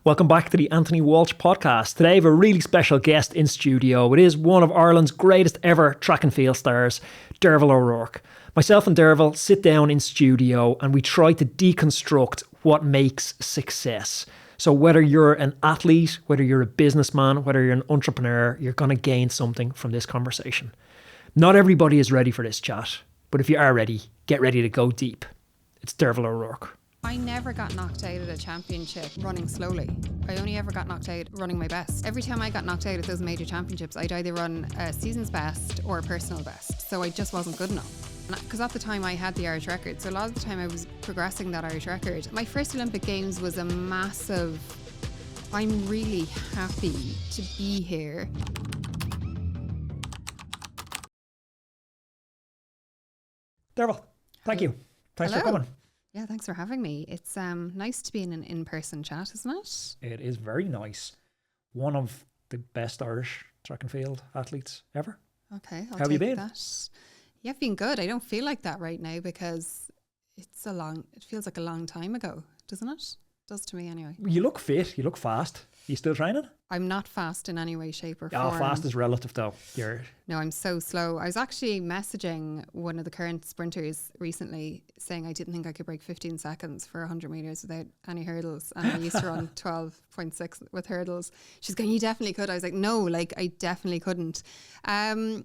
Welcome back to the Anthony Walsh podcast. Today I have a really special guest in studio. It is one of Ireland's greatest ever track and field stars, Derval O'Rourke. Myself and Derval sit down in studio and we try to deconstruct what makes success. So whether you're an athlete, whether you're a businessman, whether you're an entrepreneur, you're going to gain something from this conversation. Not everybody is ready for this chat, but if you are ready, get ready to go deep. It's Derval O'Rourke. I never got knocked out at a championship running slowly. I only ever got knocked out running my best. Every time I got knocked out at those major championships, I'd either run a season's best or a personal best. So I just wasn't good enough. Because at the time I had the Irish record, so a lot of the time I was progressing that Irish record. My first Olympic Games was a massive, I'm really happy to be here. Derval, thank you. Thanks for coming. Yeah, thanks for having me. It's nice to be in an in-person chat, isn't it? It is very nice. One of the best Irish track and field athletes ever. Okay, How have you been? That. Yeah, I've been good. I don't feel like that right now because it feels like a long time ago, doesn't it? It does to me anyway. You look fit. You look fast. Are you still training? I'm not fast in any way, shape or form. Oh, fast is relative though. No, I'm so slow. I was actually messaging one of the current sprinters recently saying I didn't think I could break 15 seconds for 100 metres without any hurdles. And I used to run 12.6 with hurdles. She's going, you definitely could. I was like, no, like I definitely couldn't. I'm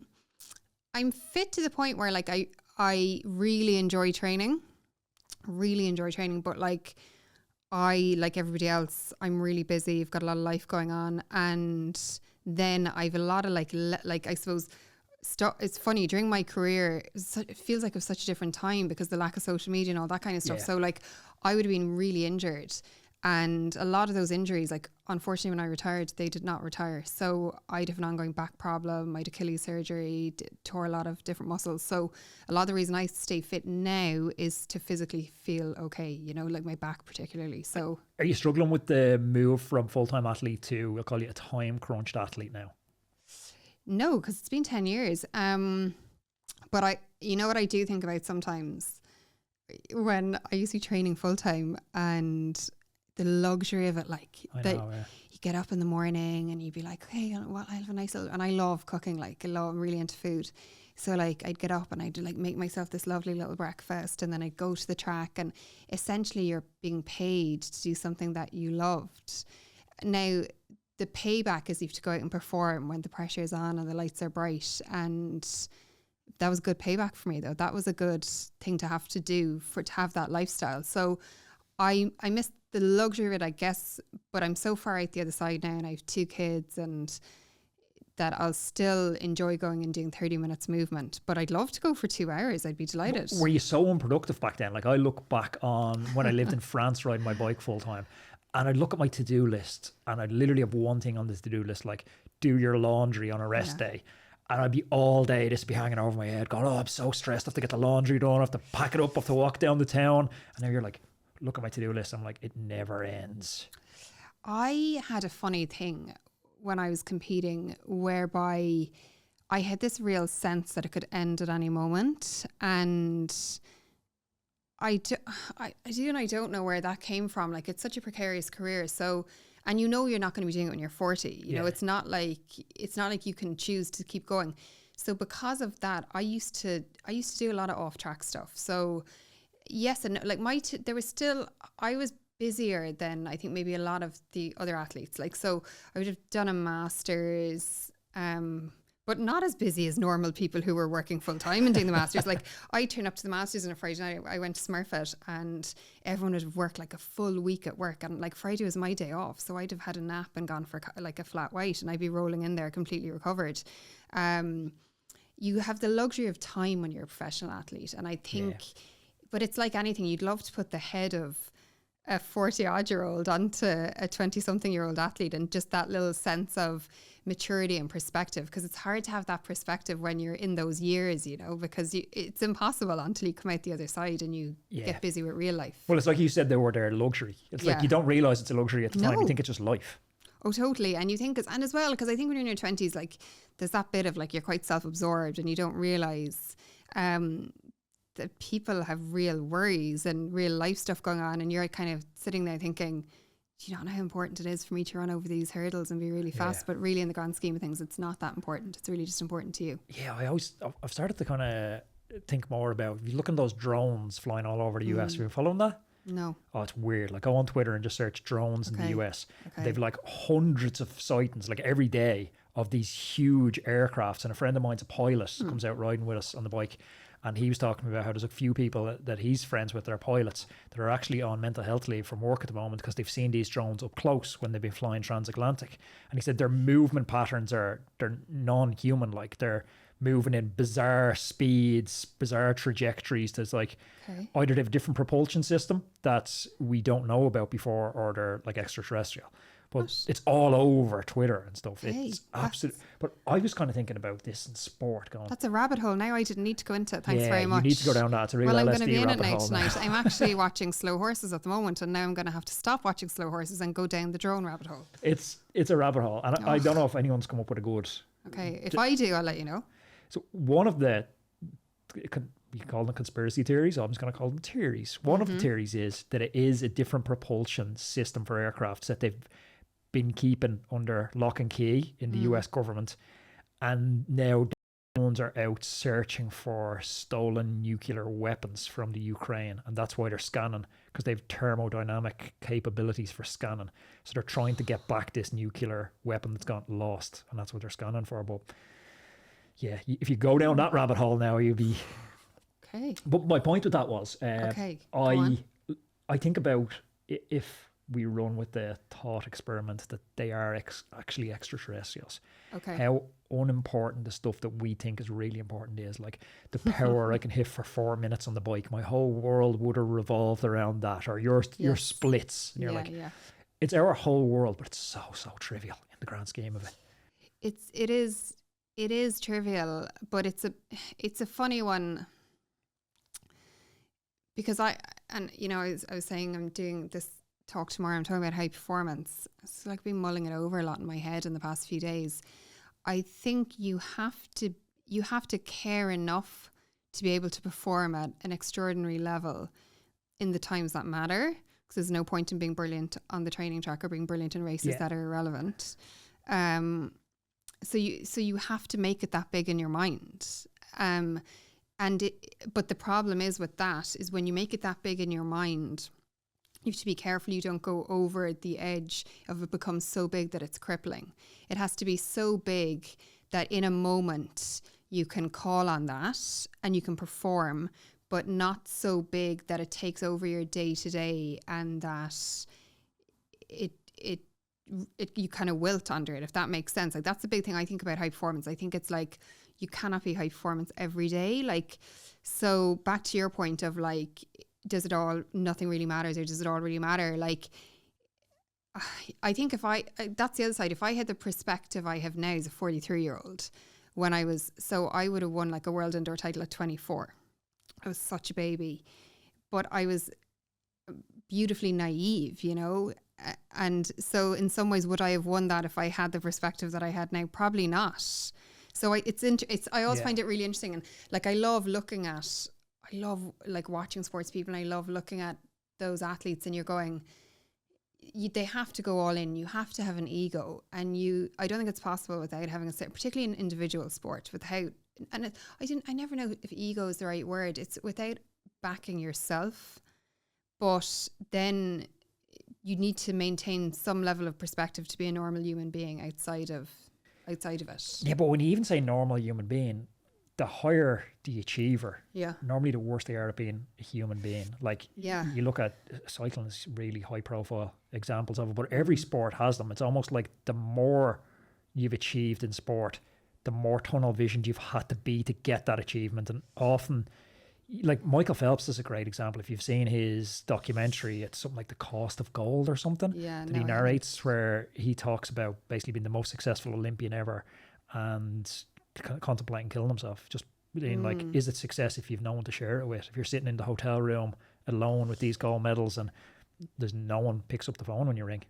fit to the point where like I really enjoy training, but like like everybody else, I'm really busy. I've got a lot of life going on. And then I've a lot of like I suppose, it's funny, during my career, it feels like it was such a different time because the lack of social media and all that kind of stuff. Yeah. So like I would have been really injured. And a lot of those injuries, like unfortunately when I retired, they did not retire. So I'd have an ongoing back problem, I had Achilles surgery, tore a lot of different muscles. So a lot of the reason I stay fit now is to physically feel okay, you know, like my back particularly. So are you struggling with the move from full-time athlete to, we'll call you a time-crunched athlete now? No, because it's been 10 years. But you know what I do think about sometimes when I used to be training full-time and the luxury of it, like you get up in the morning and you'd be like, okay, well, I'll have a nice little, and I love cooking, like I'm really into food. So like I'd get up and I'd like make myself this lovely little breakfast and then I'd go to the track and essentially you're being paid to do something that you loved. Now the payback is you have to go out and perform when the pressure is on and the lights are bright, and that was good payback for me though. That was a good thing to have to do to have that lifestyle. So I miss the luxury of it, I guess, but I'm so far out the other side now and I have 2 kids and that I'll still enjoy going and doing 30 minutes movement, but I'd love to go for 2 hours. I'd be delighted. Were you so unproductive back then? Like I look back on when I lived in France riding my bike full time and I'd look at my to-do list and I'd literally have one thing on this to-do list, like do your laundry on a rest day. And I'd be all day, this would be hanging over my head going, oh, I'm so stressed. I have to get the laundry done. I have to pack it up. I have to walk down the town. And now you're like, look at my to-do list. I'm like, it never ends. I had a funny thing when I was competing whereby I had this real sense that it could end at any moment. And I do and I don't know where that came from. Like it's such a precarious career. So, and you know you're not going to be doing it when you're 40. You know, it's not like you can choose to keep going. So because of that, I used to do a lot of off-track stuff. So yes, and like I was busier than I think maybe a lot of the other athletes. Like, so I would have done a master's, but not as busy as normal people who were working full time and doing the master's. Like I turned up to the master's on a Friday night. I went to Smurfit and everyone would have worked like a full week at work, and like Friday was my day off. So I'd have had a nap and gone for like a flat white and I'd be rolling in there completely recovered. You have the luxury of time when you're a professional athlete. And I think, but it's like anything, you'd love to put the head of a 40-odd-year-old onto a 20-something-year-old athlete, and just that little sense of maturity and perspective, because it's hard to have that perspective when you're in those years, you know, because it's impossible until you come out the other side and you get busy with real life. Well, it's like you said, they were their luxury. It's like you don't realise it's a luxury at the time. You think it's just life. Oh, totally. And you think and as well, because I think when you're in your 20s, like there's that bit of like you're quite self-absorbed and you don't realise that people have real worries and real life stuff going on, and you're kind of sitting there thinking, do you not know how important it is for me to run over these hurdles and be really fast? But really, in the grand scheme of things, it's not that important. It's really just important to you. Yeah, I've started to kind of think more about, if you look at those drones flying all over the US, have you been following that? No. Oh, it's weird. Like, go on Twitter and just search drones in the US. Okay. They've like hundreds of sightings, like every day, of these huge aircrafts. And a friend of mine's a pilot, comes out riding with us on the bike. And he was talking about how there's a few people that he's friends with that are pilots that are actually on mental health leave from work at the moment because they've seen these drones up close when they've been flying transatlantic. And he said their movement patterns they're non-human. Like, they're moving in bizarre speeds, bizarre trajectories. There's like either they have a different propulsion system that we don't know about before, or they're like extraterrestrial. But it's all over Twitter and stuff. It's absolute. But I was kind of thinking about this in sport. Going, that's a rabbit hole. Now I didn't need to go into it. Thanks very much. You need to go down that. It's a real LSD I'm going to be in it rabbit now hole tonight. I'm actually watching slow horses at the moment, and now I'm going to have to stop watching slow horses and go down the drone rabbit hole. It's a rabbit hole, and I don't know if anyone's come up with a good. Okay, if I do, I'll let you know. So one of the, you can call them conspiracy theories. I'm just going to call them theories. One of the theories is that it is a different propulsion system for aircrafts that they've been keeping under lock and key in the US government, and now drones are out searching for stolen nuclear weapons from the Ukraine, and that's why they're scanning, because they have thermodynamic capabilities for scanning. So they're trying to get back this nuclear weapon that's gone lost, and that's what they're scanning for. But yeah, if you go down that rabbit hole now, you'll be okay. But my point with that was, I think about if we run with the thought experiment that they are actually extraterrestrials. Okay. How unimportant the stuff that we think is really important is. Like, the power I can hit for 4 minutes on the bike, my whole world would have revolved around that, or your splits. And you're it's our whole world, but it's so trivial in the grand scheme of it. It is trivial, but it's a funny one, because I was saying I'm doing this talk tomorrow. I'm talking about high performance. It's like been mulling it over a lot in my head in the past few days. I think you have to care enough to be able to perform at an extraordinary level in the times that matter, because there's no point in being brilliant on the training track or being brilliant in races that are irrelevant. So you have to make it that big in your mind. But the problem is with that is when you make it that big in your mind, you have to be careful you don't go over the edge of it becomes so big that it's crippling. It has to be so big that in a moment you can call on that and you can perform, but not so big that it takes over your day to day and that you kind of wilt under it, if that makes sense. Like, that's the big thing I think about high performance. I think it's like, you cannot be high performance every day. Like, so back to your point of like, nothing really matters, or does it all really matter? Like, I think that's the other side. If I had the perspective I have now as a 43-year-old, I would have won like a world indoor title at 24. I was such a baby, but I was beautifully naive, and so in some ways, would I have won that if I had the perspective that I had now? Probably not. So I always find it really interesting, and like I love like watching sports people, and I love looking at those athletes, and you're going, they have to go all in. You have to have an ego, and I don't think it's possible without having particularly in individual sport, I never know if ego is the right word. It's without backing yourself, but then you need to maintain some level of perspective to be a normal human being outside of it. Yeah, but when you even say normal human being, the higher the achiever, normally the worse they are at being a human being. Like, you look at cycling is really high profile examples of it, but every sport has them. It's almost like the more you've achieved in sport, the more tunnel visioned you've had to be to get that achievement. And often, like Michael Phelps is a great example. If you've seen his documentary, it's something like The Cost of Gold or something. That he narrates, where he talks about basically being the most successful Olympian ever and contemplating killing himself. Just being like, is it success if you've no one to share it with? If you're sitting in the hotel room alone with these gold medals and there's no one picks up the phone when you ring.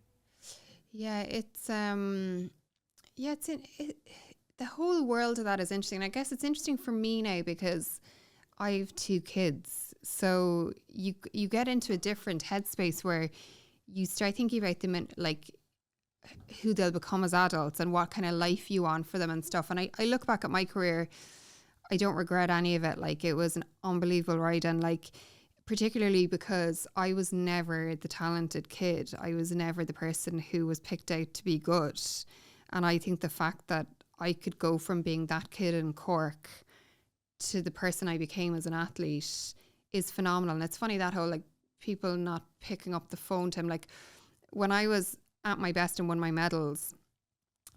The whole world of that is interesting. I guess it's interesting for me now because I have 2 kids. So you get into a different headspace where you start thinking about them like who they'll become as adults and what kind of life you want for them and stuff. And I look back at my career, I don't regret any of it. Like, it was an unbelievable ride, and like, particularly because I was never the talented kid. I was never the person who was picked out to be good. And I think the fact that I could go from being that kid in Cork to the person I became as an athlete is phenomenal. And it's funny, that whole like people not picking up the phone to him. Like, when I was at my best and won my medals,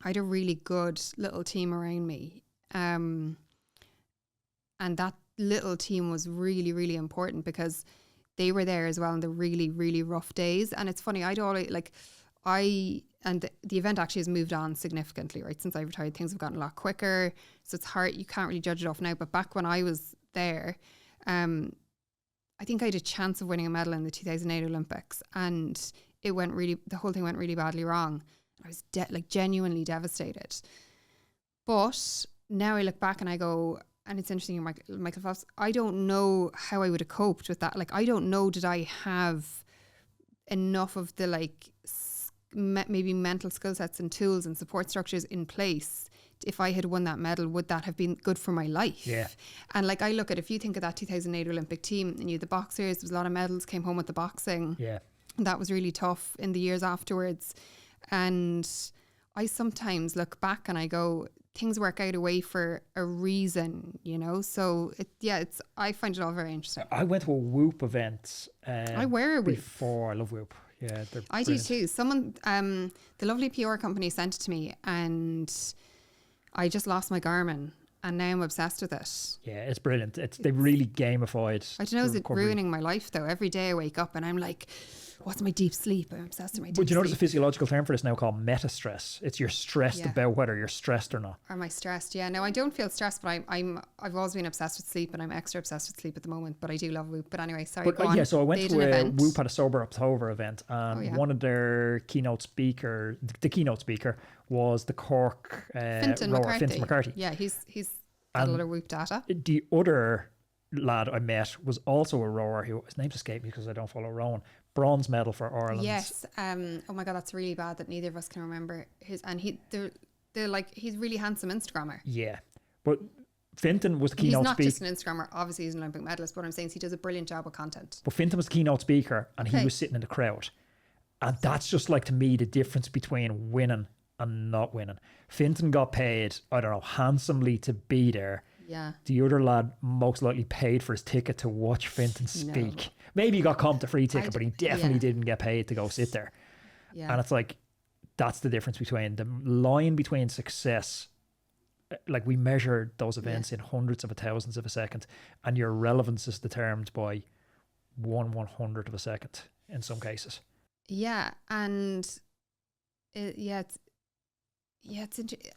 I had a really good little team around me. And that little team was really, really important because they were there as well in the really, really rough days. And it's funny, I'd always the event actually has moved on significantly, right? Since I retired, things have gotten a lot quicker. So it's hard, you can't really judge it off now. But back when I was there, I think I had a chance of winning a medal in the 2008 Olympics, and the whole thing went really badly wrong. I was genuinely devastated. But now I look back and I go, and it's interesting, Michael Phelps, I don't know how I would have coped with that. Like, I don't know, did I have enough of the like maybe mental skill sets and tools and support structures in place? If I had won that medal, would that have been good for my life? Yeah. And like, I look at, if you think of that 2008 Olympic team, and you had the boxers, there was a lot of medals came home with the boxing. Yeah. That was really tough in the years afterwards. And I sometimes look back and I go, things work out a way for a reason, you know? So I find it all very interesting. I went to a Whoop event. I wear a Whoop. Before. I love Whoop. Yeah, I do too. Someone, the lovely PR company sent it to me, and I just lost my Garmin, and now I'm obsessed with it. Yeah, it's brilliant. They really gamified. I don't know, is it ruining my life though? Every day I wake up and I'm like, what's my deep sleep? I'm obsessed with my deep sleep. But you know, there's a physiological term for this now called meta stress. It's you're stressed about whether you're stressed or not. Am I stressed? Yeah, no, I don't feel stressed, but I've always been obsessed with sleep, and I'm extra obsessed with sleep at the moment. But I do love Whoop. But anyway, sorry. Go on. Yeah, so I went to a Whoop at a Sober October event, and one of their the keynote speaker was the Cork Fintan McCarthy. Yeah, he's got a lot of Whoop data. The other lad I met was also a rower. His name's escaped me because I don't follow rowing. Bronze medal for Ireland. Yes. Oh my God, that's really bad that neither of us can remember his. And they're like, he's a really handsome Instagrammer. Yeah, but Fintan was the keynote speaker. He's not just an Instagrammer. Obviously, he's an Olympic medalist. But what I'm saying is he does a brilliant job with content. But Fintan was the keynote speaker, and he was sitting in the crowd. And that's just like, to me, the difference between winning and not winning. Fintan got paid, I don't know, handsomely to be there. Yeah. The other lad most likely paid for his ticket to watch Fintan speak. No. Maybe he got comped a free ticket, but he definitely didn't get paid to go sit there. Yeah. And it's like, that's the difference between the line between success. Like, we measure those events in hundreds of thousands of a second, and your relevance is determined by 1/100th of a second in some cases. Yeah. And it's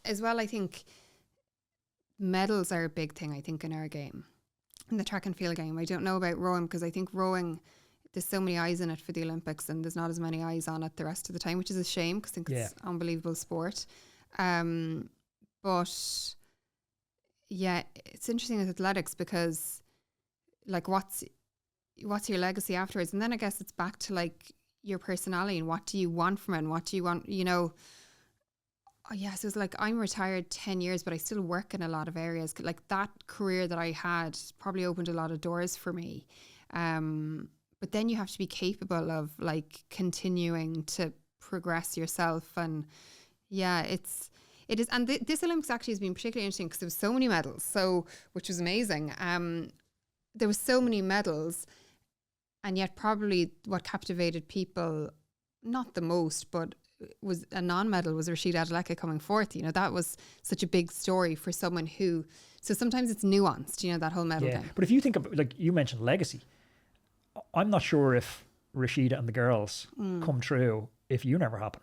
as well, I think medals are a big thing, I think, in our game, in the track and field game. I don't know about rowing, because I think rowing, there's so many eyes in it for the Olympics, and there's not as many eyes on it the rest of the time, which is a shame, because I think it's an unbelievable sport. But yeah, it's interesting with athletics, because like, what's your legacy afterwards? And then I guess it's back to like your personality, and what do you want from it, and what do you want, you know? Oh, yeah, so it's like, I'm retired 10 years, but I still work in a lot of areas. Like, that career that I had probably opened a lot of doors for me. But then you have to be capable of like continuing to progress yourself. And yeah, it is. And this Olympics actually has been particularly interesting because there was so many medals, which was amazing. There was so many medals, and yet probably what captivated people, not the most, but was a non-medal, was Rashid Adeleke coming fourth. You know, that was such a big story for someone who, so sometimes it's nuanced, you know, that whole medal thing. But if you think of, like you mentioned, legacy, I'm not sure if Rashida and the girls come true if you never happen.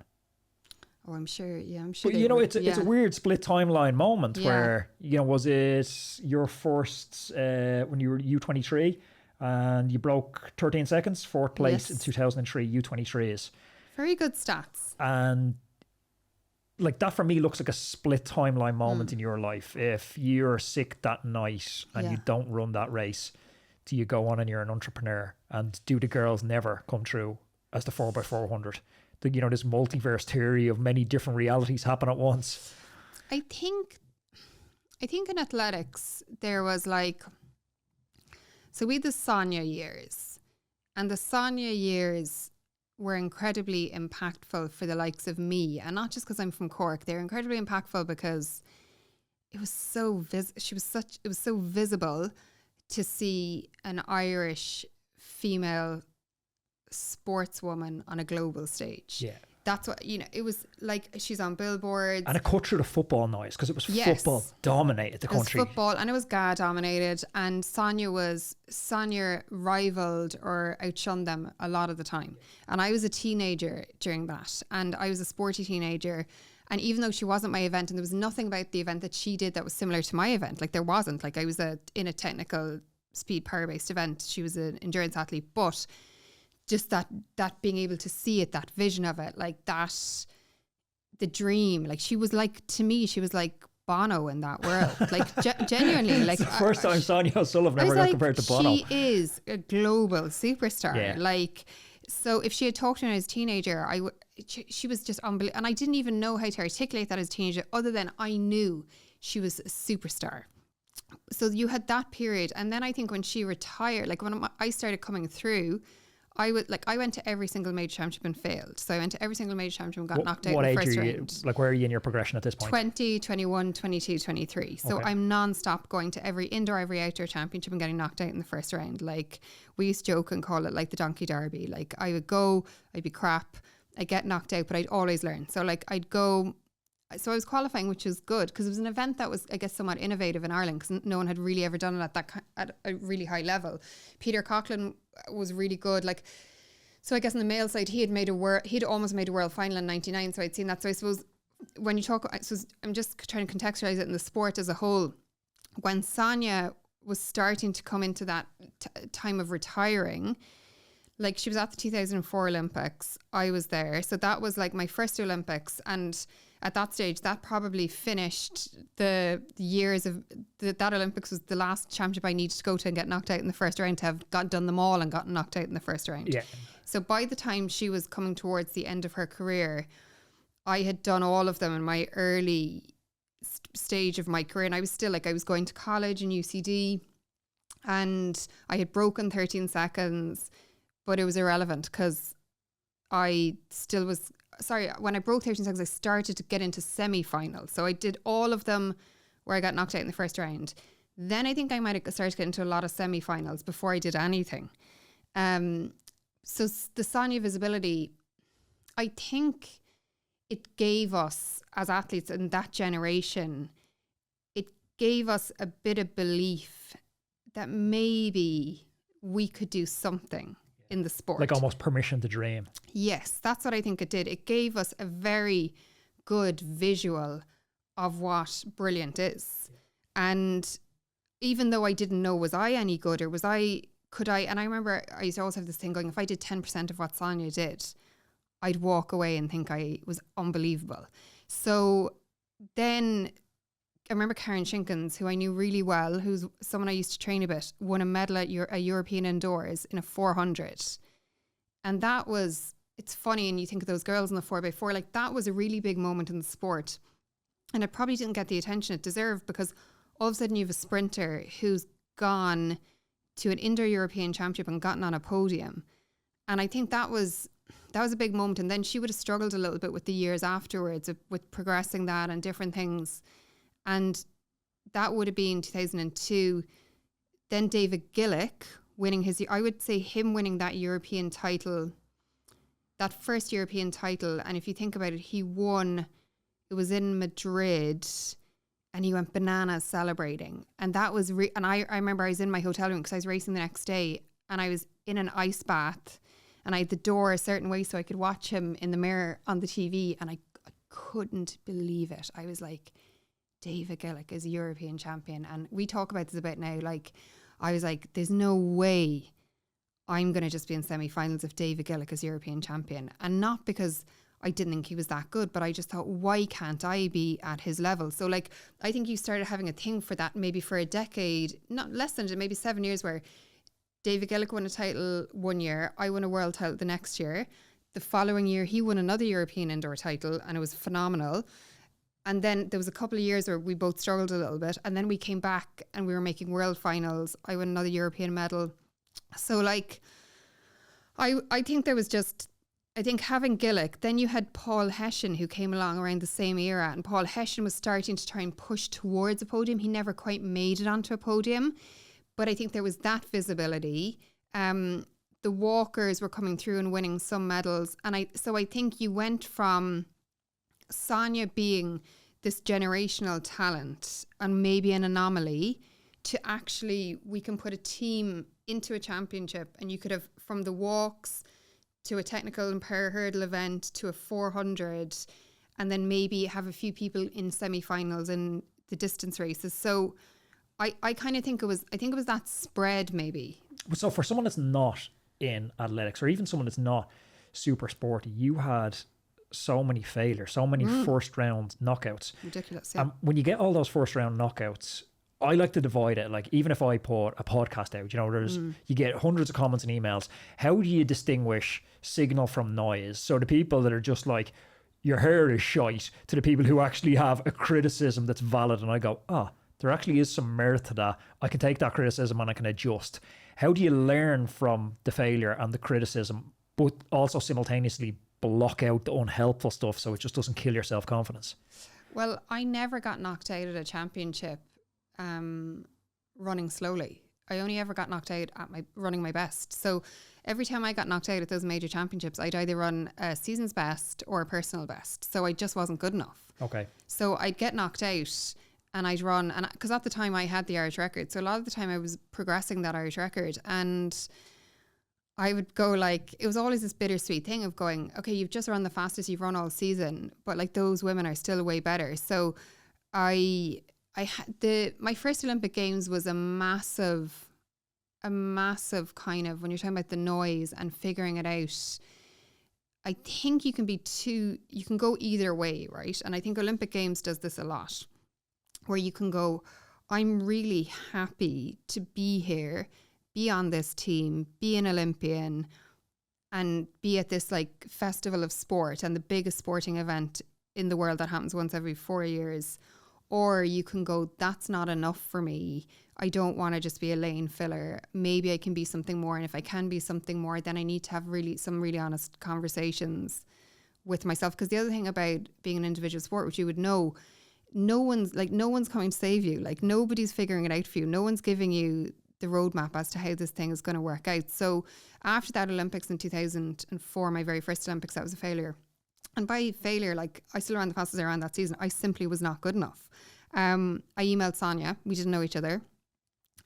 Oh, I'm sure. Yeah, I'm sure. But you know, it's a weird split timeline moment where, you know, was it your first when you were U23 and you broke 13 seconds, fourth place in 2003 U23s. Very good stats. And like, that for me looks like a split timeline moment in your life. If you're sick that night and you don't run that race, do you go on and you're an entrepreneur? And do the girls never come true as the 4x400. This multiverse theory of many different realities happen at once. I think in athletics there was so we had the Sonia years, and the Sonia years were incredibly impactful for the likes of me, and not just because I'm from Cork. They're incredibly impactful because it was so it was so visible to see an Irish female sportswoman on a global stage. Yeah. That's what, it was like she's on billboards. And it cut through the football noise because it was football dominated the country. It was football, and it was GA dominated, and Sonia rivaled or outshone them a lot of the time. And I was a teenager during that, and I was a sporty teenager. And even though she wasn't my event, and there was nothing about the event that she did that was similar to my event, there wasn't. I was in a technical speed power based event. She was an endurance athlete, but just that being able to see it, that vision of it, the dream, she was to me, she was like Bono in that world, genuinely. It's the first time Sonia O'Sullivan ever got compared to Bono. She is a global superstar. Yeah. So if she had talked to me as a teenager, she was just unbelievable. And I didn't even know how to articulate that as a teenager, other than I knew she was a superstar. So you had that period. And then I think when she retired, when I started coming through, I went to every single major championship and failed. So I went to every single major championship and got knocked out in the first round. Where are you in your progression at this point? 20, 21, 22, 23. So I'm non-stop going to every indoor, every outdoor championship and getting knocked out in the first round. We used to joke and call it the Donkey Derby. I would go, I'd be crap, I'd get knocked out, but I'd always learn. So I'd go. So I was qualifying, which was good because it was an event that was, I guess, somewhat innovative in Ireland because no one had really ever done it at a really high level. Peter Coughlin was really good. So I guess on the male side, he'd almost made a world final in '99. So I'd seen that. So I suppose when you talk, I'm just trying to contextualize it in the sport as a whole. When Sonia was starting to come into that time of retiring, she was at the 2004 Olympics. I was there. So that was my first Olympics. And at that stage, that probably finished the years of that Olympics was the last championship I needed to go to and get knocked out in the first round to have done them all and gotten knocked out in the first round. Yeah. So by the time she was coming towards the end of her career, I had done all of them in my early stage of my career. And I was still I was going to college in UCD, and I had broken 13 seconds, but it was irrelevant because I still was... Sorry, when I broke 13 seconds, I started to get into semi-finals. So I did all of them where I got knocked out in the first round. Then I think I might have started to get into a lot of semi-finals before I did anything. So the Sonia visibility, I think it gave us as athletes in that generation, it gave us a bit of belief that maybe we could do something in the sport. Almost permission to dream. Yes, that's what I think it did. It gave us a very good visual of what brilliant is. And even though I didn't know, was I any good or could I, and I remember I used to always have this thing going, if I did 10% of what Sonia did, I'd walk away and think I was unbelievable. So then I remember Karen Shinkins, who I knew really well, who's someone I used to train a bit, won a medal at a European indoors in a 400. And that was, it's funny, and you think of those girls in the 4x4, that was a really big moment in the sport. And it probably didn't get the attention it deserved because all of a sudden you have a sprinter who's gone to an indoor European championship and gotten on a podium. And I think that was a big moment. And then she would have struggled a little bit with the years afterwards with progressing that and different things. And that would have been 2002. Then David Gillick winning I would say him winning that European title, that first European title. And if you think about it, he won, it was in Madrid, and he went bananas celebrating. And that was, and I remember I was in my hotel room because I was racing the next day, and I was in an ice bath, and I had the door a certain way so I could watch him in the mirror on the TV, and I couldn't believe it. I was like, David Gillick is a European champion. And we talk about this a bit now. I was like, there's no way I'm going to just be in semi-finals if David Gillick is European champion. And not because I didn't think he was that good, but I just thought, why can't I be at his level? So I think you started having a thing for that maybe for a decade, not less than maybe 7 years, where David Gillick won a title one year. I won a world title the next year. The following year, he won another European indoor title, and it was phenomenal. And then there was a couple of years where we both struggled a little bit. And then we came back and we were making world finals. I won another European medal. So like, I think there was just, I think having Gillick, then you had Paul Hessian who came along around the same era. And Paul Hessian was starting to try and push towards a podium. He never quite made it onto a podium. But I think there was that visibility. The walkers were coming through and winning some medals. And I think you went from Sonia being this generational talent and maybe an anomaly to actually we can put a team into a championship, and you could have from the walks to a technical and para hurdle event to a 400, and then maybe have a few people in semi-finals in the distance races. So I kind of think it was that spread maybe. So for someone that's not in athletics, or even someone that's not super sporty, you had so many failures, so many first round knockouts. Ridiculous. Yeah. When you get all those first round knockouts, I like to divide it. Like, even if I put a podcast out, you know, you get hundreds of comments and emails. How do you distinguish signal from noise? So the people that are just like, your hair is shite, to the people who actually have a criticism that's valid, and I go, there actually is some merit to that. I can take that criticism and I can adjust. How do you learn from the failure and the criticism, but also simultaneously block out the unhelpful stuff so it just doesn't kill your self-confidence? Well, I never got knocked out at a championship running slowly. I only ever got knocked out at running my best. So every time I got knocked out at those major championships, I'd either run a season's best or a personal best. So I just wasn't good enough. Okay. So I'd get knocked out and I'd run, and because at the time I had the Irish record, so a lot of the time I was progressing that Irish record, and I would go like, it was always this bittersweet thing of going, okay, you've just run the fastest you've run all season, but like those women are still way better. So my first Olympic Games was a massive kind of, when you're talking about the noise and figuring it out, I think you can go either way, right? And I think Olympic Games does this a lot, where you can go, I'm really happy to be here, be on this team, be an Olympian, and be at this like festival of sport and the biggest sporting event in the world that happens once every 4 years. Or you can go, that's not enough for me. I don't want to just be a lane filler. Maybe I can be something more. And if I can be something more, then I need to have some really honest conversations with myself. Because the other thing about being an individual sport, which you would know, no one's coming to save you. Like, nobody's figuring it out for you. No one's giving you the roadmap as to how this thing is going to work out. So after that Olympics in 2004, my very first Olympics, that was a failure. And by failure, like, I still ran the fastest I ran that season. I simply was not good enough. I emailed Sonia. We didn't know each other.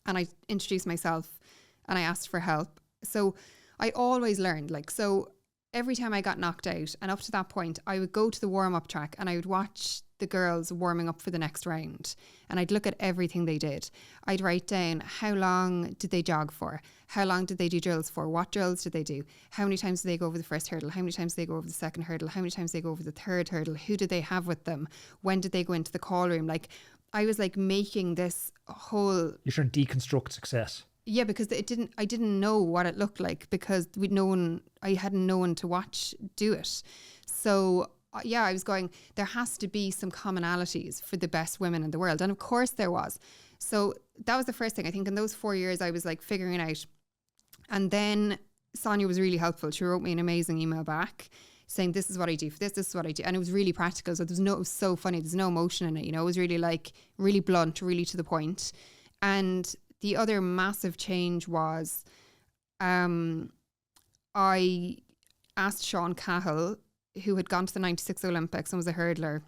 And I introduced myself and I asked for help. So I always learned, like, so every time I got knocked out, and up to that point, I would go to the warm-up track and I would watch the girls warming up for the next round, and I'd look at everything they did. I'd write down, how long did they jog for? How long did they do drills for? What drills did they do? How many times did they go over the first hurdle? How many times did they go over the second hurdle? How many times did they go over the third hurdle? Who did they have with them? When did they go into the call room? Like, I was like making this whole... You're trying to deconstruct success. Yeah, because I didn't know what it looked like, because I hadn't no one to watch do it. So yeah, I was going, there has to be some commonalities for the best women in the world. And of course there was. So that was the first thing. I think in those 4 years I was like figuring it out. And then Sonia was really helpful. She wrote me an amazing email back saying, this is what I do for this is what I do. And it was really practical. So it was so funny. There's no emotion in it. You know, it was really like, really blunt, really to the point. And the other massive change was, I asked Sean Cahill, who had gone to the 96 Olympics and was a hurdler,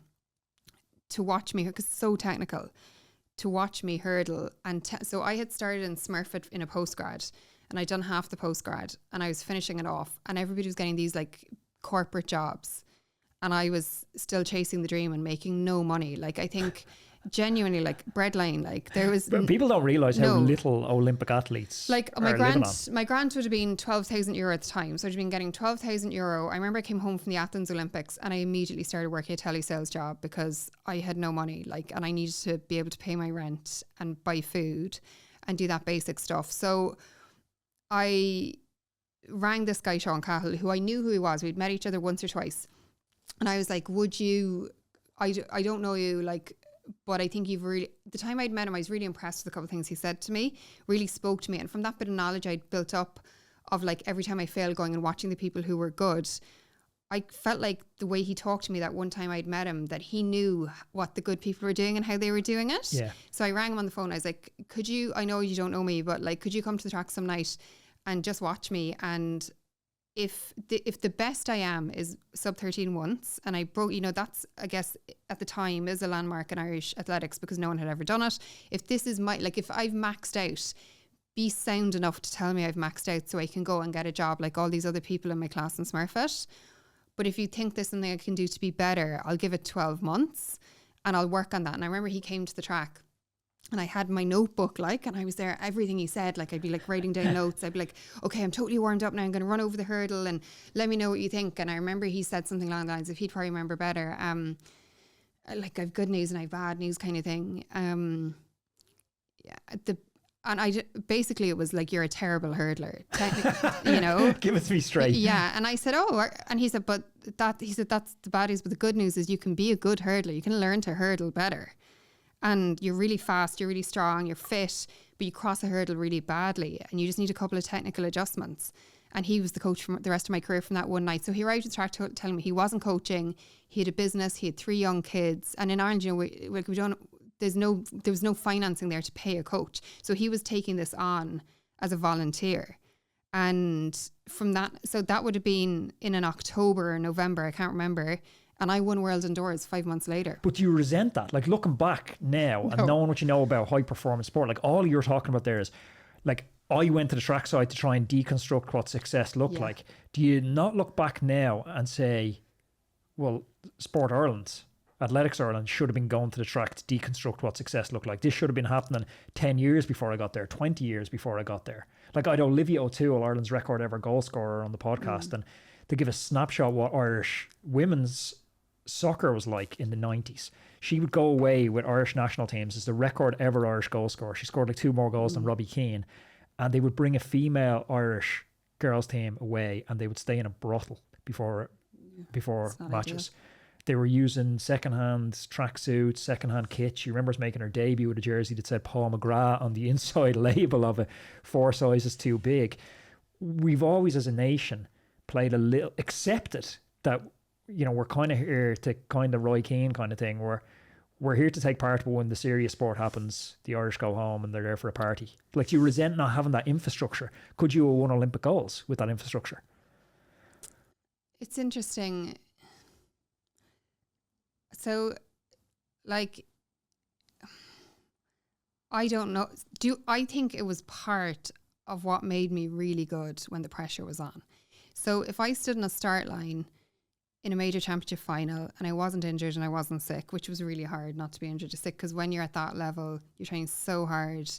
to watch me, because it's so technical, to watch me hurdle. And so I had started in Smurfit in a postgrad, and I'd done half the postgrad, and I was finishing it off, and everybody was getting these like corporate jobs, and I was still chasing the dream and making no money. Like, I think genuinely, like, breadline, like, there was... But people don't realise how little Olympic athletes like, my grant would have been €12,000 at the time. So I'd been getting €12,000. I remember I came home from the Athens Olympics and I immediately started working a telesales job because I had no money, like, and I needed to be able to pay my rent and buy food and do that basic stuff. So I rang this guy, Sean Cahill, who I knew who he was. We'd met each other once or twice. And I was like, would you, I don't know you, like, but I think you've really, the time I'd met him, I was really impressed with a couple of things he said to me, really spoke to me. And from that bit of knowledge I'd built up of like every time I failed going and watching the people who were good, I felt like the way he talked to me that one time I'd met him, that he knew what the good people were doing and how they were doing it. Yeah. So I rang him on the phone. I was like, could you, I know you don't know me, but like, could you come to the track some night and just watch me? And if the best I am is sub 13 once, and I broke, you know, that's, I guess at the time is a landmark in Irish athletics because no one had ever done it. If this is my, like if I've maxed out, be sound enough to tell me I've maxed out so I can go and get a job like all these other people in my class in Smurfit. But if you think there's something I can do to be better, I'll give it 12 months and I'll work on that. And I remember he came to the track and I had my notebook, like, and I was there, everything he said, like, I'd be like writing down notes. I'd be like, okay, I'm totally warmed up now. I'm going to run over the hurdle and let me know what you think. And I remember he said something along the lines of, he'd probably remember better, like, I've good news and I've bad news kind of thing. Basically it was like, you're a terrible hurdler, you know. Give it to me straight. Yeah. And I said, oh, and he said, that's the bad news, but the good news is you can be a good hurdler. You can learn to hurdle better. And you're really fast, you're really strong, you're fit, but you cross a hurdle really badly and you just need a couple of technical adjustments. And he was the coach for the rest of my career from that one night. So he arrived at the track telling me he wasn't coaching, he had a business, he had 3 young kids. And in Ireland, you know, there was no financing there to pay a coach. So he was taking this on as a volunteer. And from that, so that would have been in an October or November, I can't remember. And I won World Indoors 5 months later. But do you resent that? Like looking back now and knowing what you know about high performance sport, like all you're talking about there is like, I went to the trackside to try and deconstruct what success looked like. Do you not look back now and say, well, Sport Ireland, Athletics Ireland should have been going to the track to deconstruct what success looked like. This should have been happening 10 years before I got there, 20 years before I got there. Like I had Olivia O'Toole, Ireland's record ever goal scorer, on the podcast, and to give a snapshot what Irish women's soccer was like in the 90s. She would go away with Irish national teams as the record ever Irish goal scorer. She scored like 2 more goals than Robbie Keane. And they would bring a female Irish girls team away and they would stay in a brothel before matches. Ideal. They were using secondhand tracksuits, secondhand kit. She remembers making her debut with a jersey that said Paul McGrath on the inside label of it, 4 sizes too big. We've always, as a nation, played a little, accepted that, you know, we're kind of here to kind of Roy Keane kind of thing. We're here to take part, but when the serious sport happens, the Irish go home and they're there for a party. Like, do you resent not having that infrastructure? Could you have won Olympic goals with that infrastructure? It's interesting. So, like, I don't know. I think it was part of what made me really good when the pressure was on. So if I stood in a start line in a major championship final and I wasn't injured and I wasn't sick, which was really hard not to be injured or sick, because when you're at that level, you're training so hard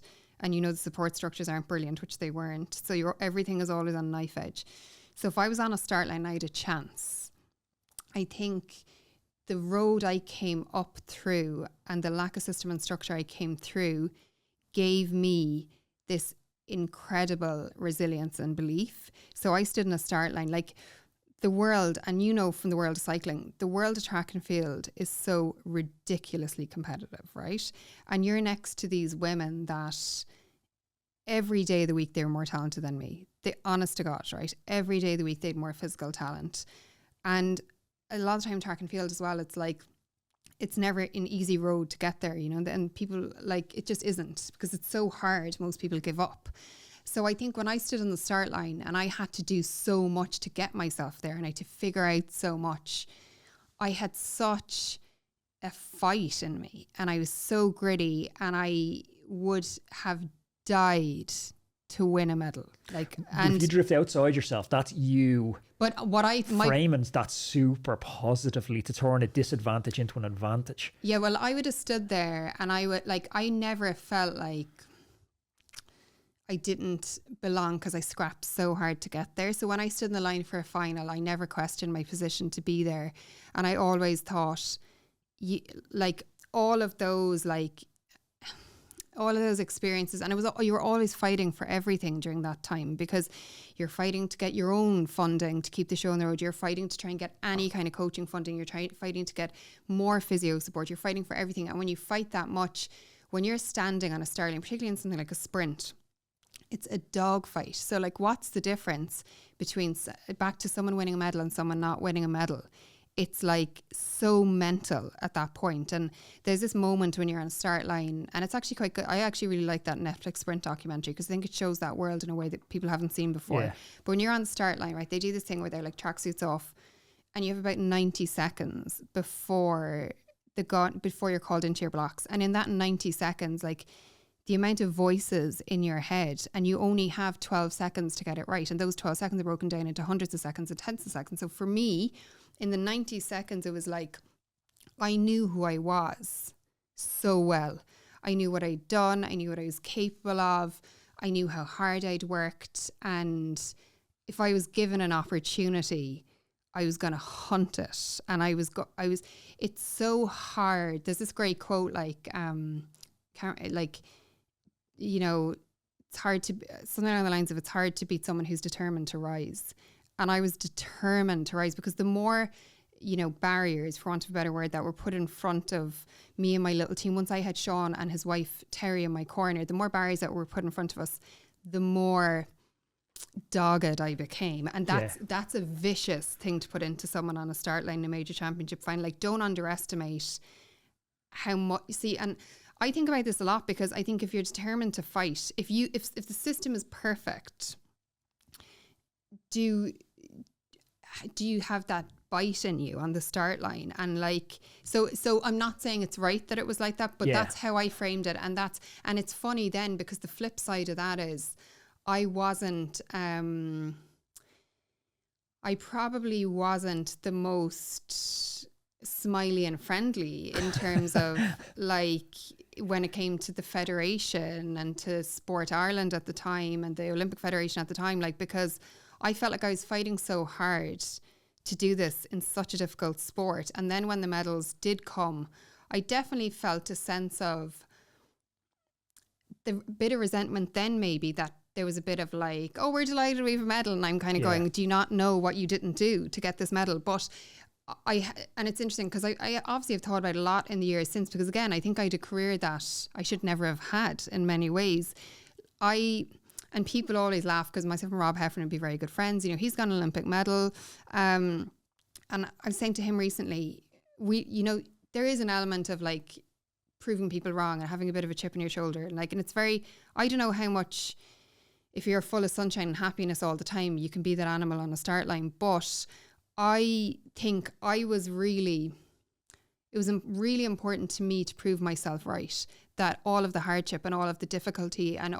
and you know the support structures aren't brilliant, which they weren't. So everything is always on knife edge. So if I was on a start line, I had a chance. I think the road I came up through and the lack of system and structure I came through gave me this incredible resilience and belief. So I stood in a start line, like the world, and you know from the world of cycling, the world of track and field is so ridiculously competitive, right? And you're next to these women that every day of the week they were more talented than me. They, honest to God, right? Every day of the week they had more physical talent. And a lot of time track and field as well, it's like, it's never an easy road to get there, you know, and people, like, it just isn't, because it's so hard, most people give up. So I think when I stood on the start line and I had to do so much to get myself there and I had to figure out so much, I had such a fight in me and I was so gritty and I would have died to win a medal. Like, and if you drift outside yourself, that's you. But what framing that super positively to turn a disadvantage into an advantage. Yeah, well, I would have stood there and I would, like, I never felt like I didn't belong because I scrapped so hard to get there. So when I stood in the line for a final, I never questioned my position to be there. And I always thought, like, all of those, like, all of those experiences, and you were always fighting for everything during that time, because you're fighting to get your own funding to keep the show on the road. You're fighting to try and get any kind of coaching funding. You're fighting to get more physio support. You're fighting for everything. And when you fight that much, when you're standing on a start line, particularly in something like a sprint, it's a dogfight. So like, what's the difference between, back to someone winning a medal and someone not winning a medal? It's like so mental at that point. And there's this moment when you're on a start line, and it's actually quite good. I actually really like that Netflix sprint documentary, because I think it shows that world in a way that people haven't seen before. Yeah. But when you're on the start line, right, they do this thing where they're like tracksuits off, and you have about 90 seconds before you're called into your blocks. And in that 90 seconds, like, the amount of voices in your head, and you only have 12 seconds to get it right. And those 12 seconds are broken down into hundreds of seconds and tenths of seconds. So for me, in the 90 seconds, it was like, I knew who I was so well. I knew what I'd done. I knew what I was capable of. I knew how hard I'd worked. And if I was given an opportunity, I was going to hunt it. And it's so hard. There's this great quote, like, you know, it's hard to, something along the lines of, it's hard to beat someone who's determined to rise. And I was determined to rise, because the more, you know, barriers, for want of a better word, that were put in front of me and my little team, once I had Sean and his wife Terry in my corner, the more barriers that were put in front of us, the more dogged I became. And that's a vicious thing to put into someone on a start line in a major championship final. Like, don't underestimate how much, and I think about this a lot, because I think if you're determined to fight, if the system is perfect, do you have that bite in you on the start line? And like, so I'm not saying it's right that it was like that, but that's how I framed it. And it's funny then, because the flip side of that is, I probably wasn't the most smiley and friendly in terms of like, when it came to the federation and to Sport Ireland at the time and the Olympic Federation at the time, like, because I felt like I was fighting so hard to do this in such a difficult sport. And then when the medals did come, I definitely felt a sense of the bit of resentment then, maybe, that there was a bit of like, oh, we're delighted we have a medal. And I'm kind of going, do you not know what you didn't do to get this medal? But and it's interesting, because I obviously have thought about it a lot in the years since, because again, I think I had a career that I should never have had in many ways. And people always laugh, because myself and Rob Heffernan would be very good friends. You know, he's got an Olympic medal. And I was saying to him recently, there is an element of like proving people wrong and having a bit of a chip on your shoulder. And it's very, I don't know how much, if you're full of sunshine and happiness all the time, you can be that animal on a start line. But I think it was really important to me to prove myself right, that all of the hardship and all of the difficulty and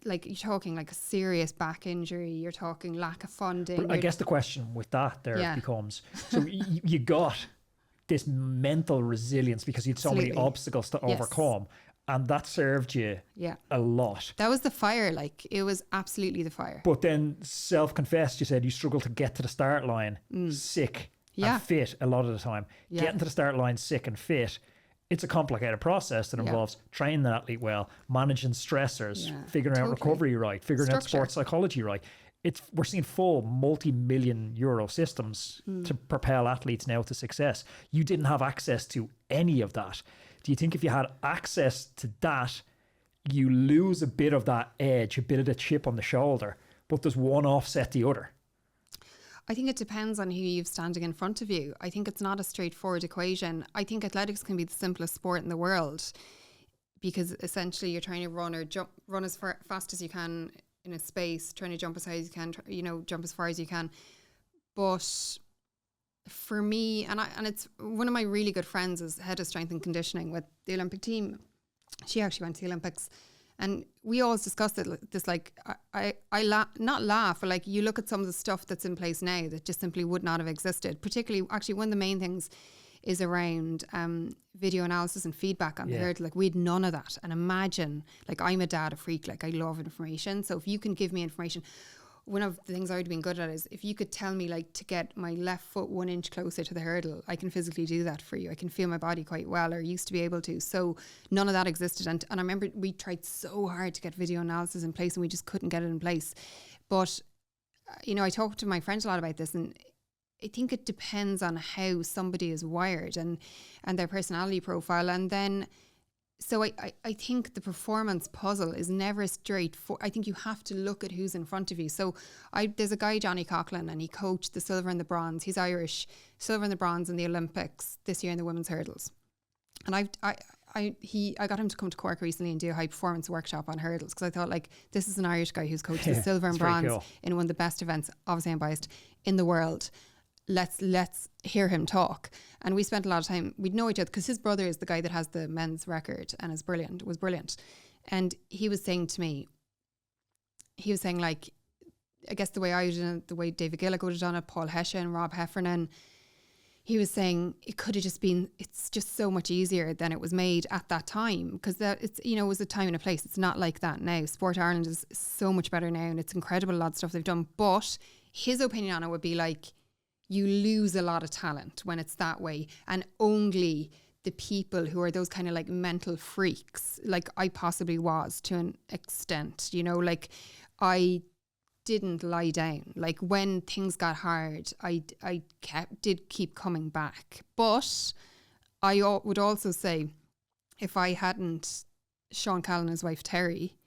like, you're talking like a serious back injury, you're talking lack of funding. But I guess the question with that becomes, so you got this mental resilience because you had so many obstacles to overcome, and that served you a lot. That was the fire, like, it was absolutely the fire. But then, self-confessed, you said you struggled to get to the start line sick and fit a lot of the time. Getting to the start line sick and fit, it's a complicated process that involves training the athlete well, managing stressors, figuring out recovery right, figuring out sports psychology right. We're seeing full multi-million euro systems to propel athletes now to success. You didn't have access to any of that. Do you think if you had access to that, you lose a bit of that edge, a bit of the chip on the shoulder, but does one offset the other? I think it depends on who you've standing in front of you. I think it's not a straightforward equation. I think athletics can be the simplest sport in the world, because essentially you're trying to run as fast as you can in a space, trying to jump as high as you can, jump as far as you can. But for me, and it's one of my really good friends is head of strength and conditioning with the Olympic team. She actually went to the Olympics. And we always discussed it, this, like, not laugh, but like, you look at some of the stuff that's in place now that just simply would not have existed. Particularly, actually, one of the main things is around video analysis and feedback on the hurdle. Like, we had none of that. And imagine, like, I'm a data freak, like, I love information. So if you can give me information, one of the things I would have been good at is if you could tell me like to get my left foot 1 inch closer to the hurdle, I can physically do that for you. I can feel my body quite well, or used to be able to. So none of that existed. And I remember we tried so hard to get video analysis in place and we just couldn't get it in place. But, I talked to my friends a lot about this, and I think it depends on how somebody is wired and their personality profile. And then, so I think the performance puzzle is never straight. I think you have to look at who's in front of you. So there's a guy, Johnny Coughlin, and he coached the silver and the bronze. He's Irish, silver and the bronze in the Olympics this year in the women's hurdles. And I got him to come to Cork recently and do a high performance workshop on hurdles, because I thought, like, this is an Irish guy who's coached the silver and bronze in one of the best events, obviously I'm biased, in the world. Let's hear him talk. And we spent a lot of time, we'd know each other because his brother is the guy that has the men's record and was brilliant. And he was saying to me, like, I guess the way I did it, the way David Gillick would have done it, Paul Hesha and Rob Heffernan, he was saying it could have just been, it's just so much easier than it was made at that time, because that it's, it was a time and a place. It's not like that now. Sport Ireland is so much better now, and it's incredible a lot of stuff they've done. But his opinion on it would be like, you lose a lot of talent when it's that way, and only the people who are those kind of like mental freaks, like I possibly was to an extent, like I didn't lie down. Like when things got hard, I did keep coming back. But I would also say, if I hadn't Sean Callan and his wife Terry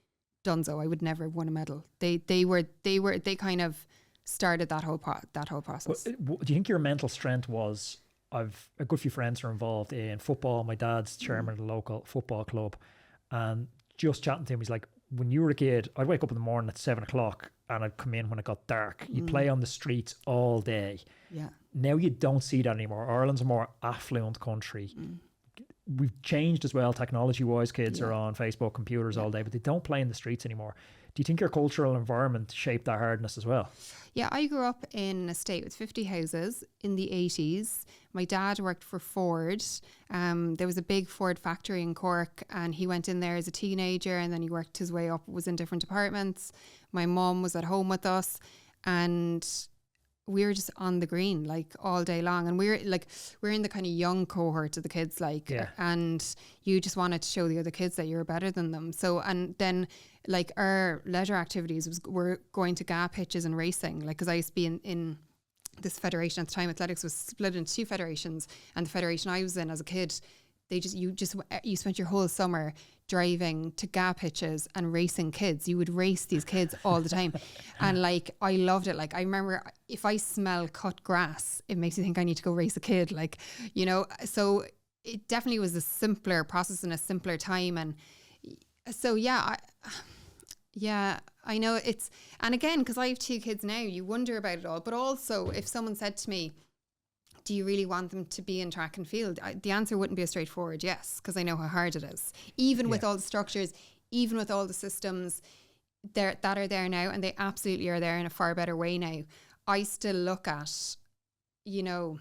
Dunzo, I would never have won a medal. They kind of started that whole process. Do you think your mental strength was? I've a good few friends who are involved in football. My dad's chairman of the local football club, and just chatting to him, he's like, when you were a kid, I'd wake up in the morning at 7 o'clock and I'd come in when it got dark. You'd play on the streets all day. Yeah. Now you don't see that anymore. Ireland's a more affluent country. We've changed as well, technology-wise. Kids are on Facebook, computers all day, but they don't play in the streets anymore. Do you think your cultural environment shaped that hardness as well? Yeah, I grew up in an estate with 50 houses in the 80s. My dad worked for Ford. There was a big Ford factory in Cork, and he went in there as a teenager, and then he worked his way up, was in different departments. My mum was at home with us, and we were just on the green like all day long, and we're in the kind of young cohort of the kids, and you just wanted to show the other kids that you were better than them. So, and then like our leisure activities were going to GA pitches and racing, like, because I used to be in this federation at the time. Athletics was split into two federations, and the federation I was in as a kid, you spent your whole summer driving to GA pitches and racing kids. You would race these kids all the time. And like, I loved it. Like, I remember if I smell cut grass, it makes me think I need to go race a kid. Like, so it definitely was a simpler process and a simpler time. And so, I know it's, and again, because I have two kids now, you wonder about it all. But also, if someone said to me, do you really want them to be in track and field? The answer wouldn't be a straightforward yes, because I know how hard it is. Even with all the structures, even with all the systems that are there now, and they absolutely are there in a far better way now, I still look at, and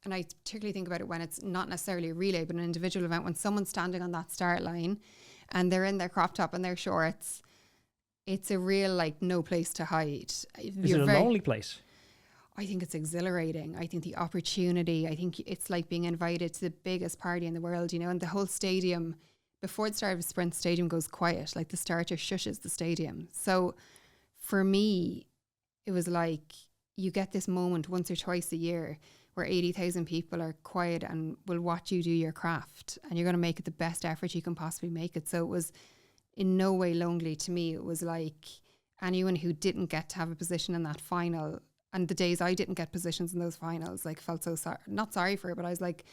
I particularly think about it when it's not necessarily a relay, but an individual event, when someone's standing on that start line and they're in their crop top and their shorts, it's a real, like, no place to hide. Is it a lonely place? I think it's exhilarating. I think the opportunity, I think it's like being invited to the biggest party in the world, and the whole stadium, before the start of a sprint, stadium goes quiet, like the starter shushes the stadium. So for me, it was like you get this moment once or twice a year where 80,000 people are quiet and will watch you do your craft, and you're going to make it the best effort you can possibly make it. So it was in no way lonely to me. It was like anyone who didn't get to have a position in that final, and the days I didn't get positions in those finals, like, felt so sorry, not sorry for it, but I was like,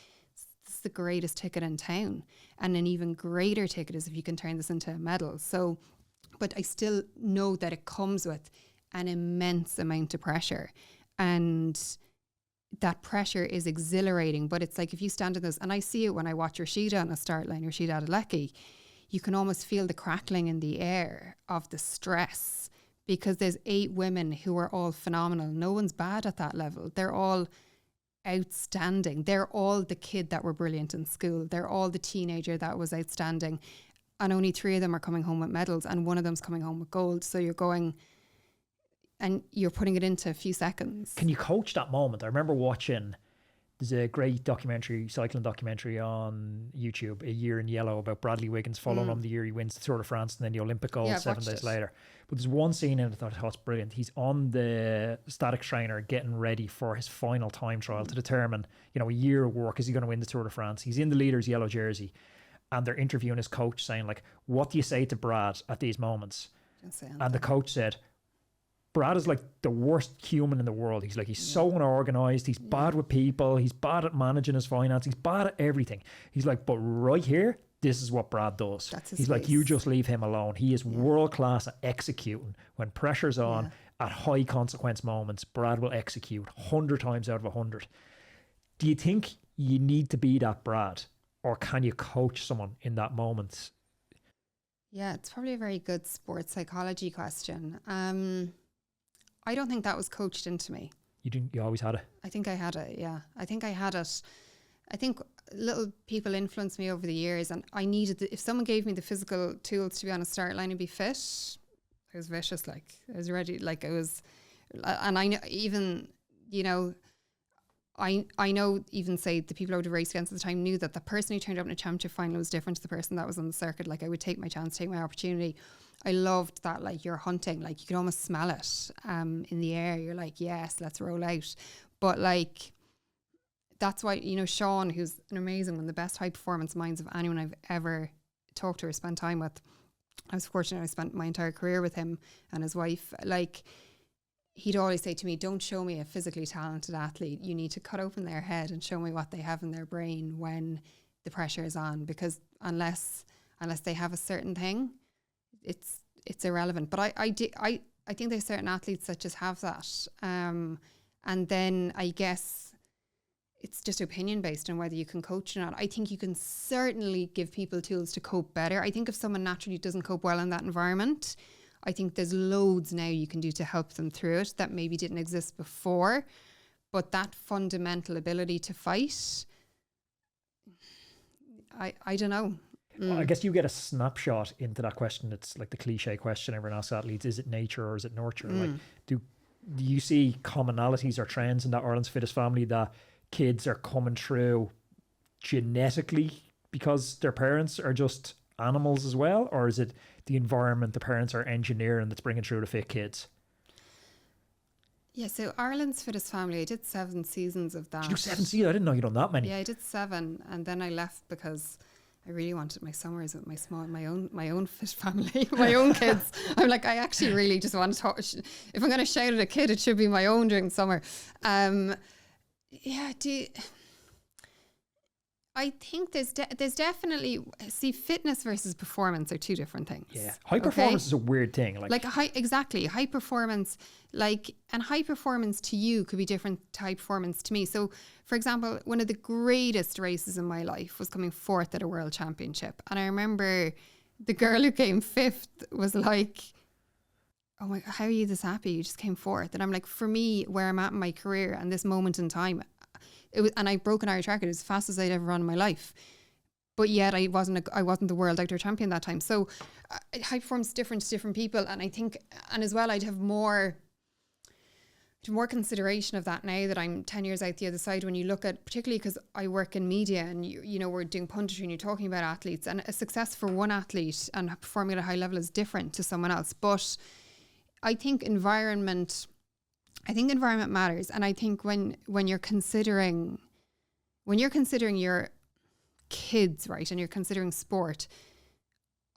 this is the greatest ticket in town. And an even greater ticket is if you can turn this into a medal. So, but I still know that it comes with an immense amount of pressure, and that pressure is exhilarating. But it's like, if you stand in those, and I see it when I watch Rashida on a start line, Rashida Adelecki, you can almost feel the crackling in the air of the stress, because there's 8 women who are all phenomenal. No one's bad at that level. They're all outstanding. They're all the kid that were brilliant in school. They're all the teenager that was outstanding. And only 3 of them are coming home with medals, and one of them's coming home with gold. So you're going, and you're putting it into a few seconds. Can you coach that moment? I remember watching, there's a great cycling documentary on YouTube, A Year in Yellow, about Bradley Wiggins, following him the year he wins the Tour de France and then the Olympic gold 7 days later. But there's one scene in it that I thought was brilliant. He's on the static trainer getting ready for his final time trial to determine, a year of work. Is he going to win the Tour de France? He's in the leader's yellow jersey, and they're interviewing his coach saying, like, what do you say to Brad at these moments? And the coach said, Brad is like the worst human in the world. He's so unorganized. He's bad with people. He's bad at managing his finance. He's bad at everything. He's like, but right here, this is what Brad does. He's like, you just leave him alone. He is world class at executing. When pressure's on at high consequence moments, Brad will execute 100 times out of 100. Do you think you need to be that Brad, or can you coach someone in that moment? Yeah, it's probably a very good sports psychology question. I don't think that was coached into me. You always had it? I think I had it, yeah. I think I had it. I think little people influenced me over the years, and I needed, if someone gave me the physical tools to be on a start line and be fit, I was vicious, I was ready, and I know even, I know even say the people I would have raced against at the time knew that the person who turned up in a championship final was different to the person that was on the circuit. I would take my chance, take my opportunity. I loved that, you're hunting, you could almost smell it in the air. You're like, yes, let's roll out. But that's why, Sean, who's an amazing one, the best high performance minds of anyone I've ever talked to or spent time with. I was fortunate I spent my entire career with him and his wife. He'd always say to me, don't show me a physically talented athlete. You need to cut open their head and show me what they have in their brain when the pressure is on, because unless they have a certain thing, it's irrelevant. But I think there's certain athletes that just have that. And then I guess it's just opinion based on whether you can coach or not. I think you can certainly give people tools to cope better. I think if someone naturally doesn't cope well in that environment, I think there's loads now you can do to help them through it that maybe didn't exist before. But that fundamental ability to fight, I don't know. I guess you get a snapshot into that question. It's like the cliche question everyone asks athletes: is it nature or is it nurture? Do you see commonalities or trends in that Ireland's Fittest Family that kids are coming through genetically because their parents are just animals as well, or is it the environment the parents are engineering that's bringing through the fit kids? Yeah, so Ireland's Fittest Family, I did 7 seasons of that. Did you do 7 seasons? I didn't know you'd done that many. Yeah, I did 7, and then I left because I really wanted my summers with my own fit family, my own kids. I'm like, I actually really just want to talk. If I'm going to shout at a kid, it should be my own during summer. I think there's definitely, fitness versus performance are 2 different things. Yeah, high performance is a weird thing. High performance, and high performance to you could be different to high performance to me. So, for example, one of the greatest races in my life was coming 4th at a world championship, and I remember the girl who came 5th was like, "Oh my, how are you this happy? You just came 4th." And I'm like, for me, where I'm at in my career and this moment in time, it was, and I broke an Irish record. It was the fastest I'd ever run in my life, but yet I wasn't the world outdoor champion that time. So high performance different to different people, and I think, and as well, I'd have more consideration of that now that I'm 10 years out the other side. When you look at, particularly because I work in media, and we're doing punditry, and you're talking about athletes, and a success for one athlete and performing at a high level is different to someone else. But I think environment matters, and I think when you're considering your kids, right, and you're considering sport,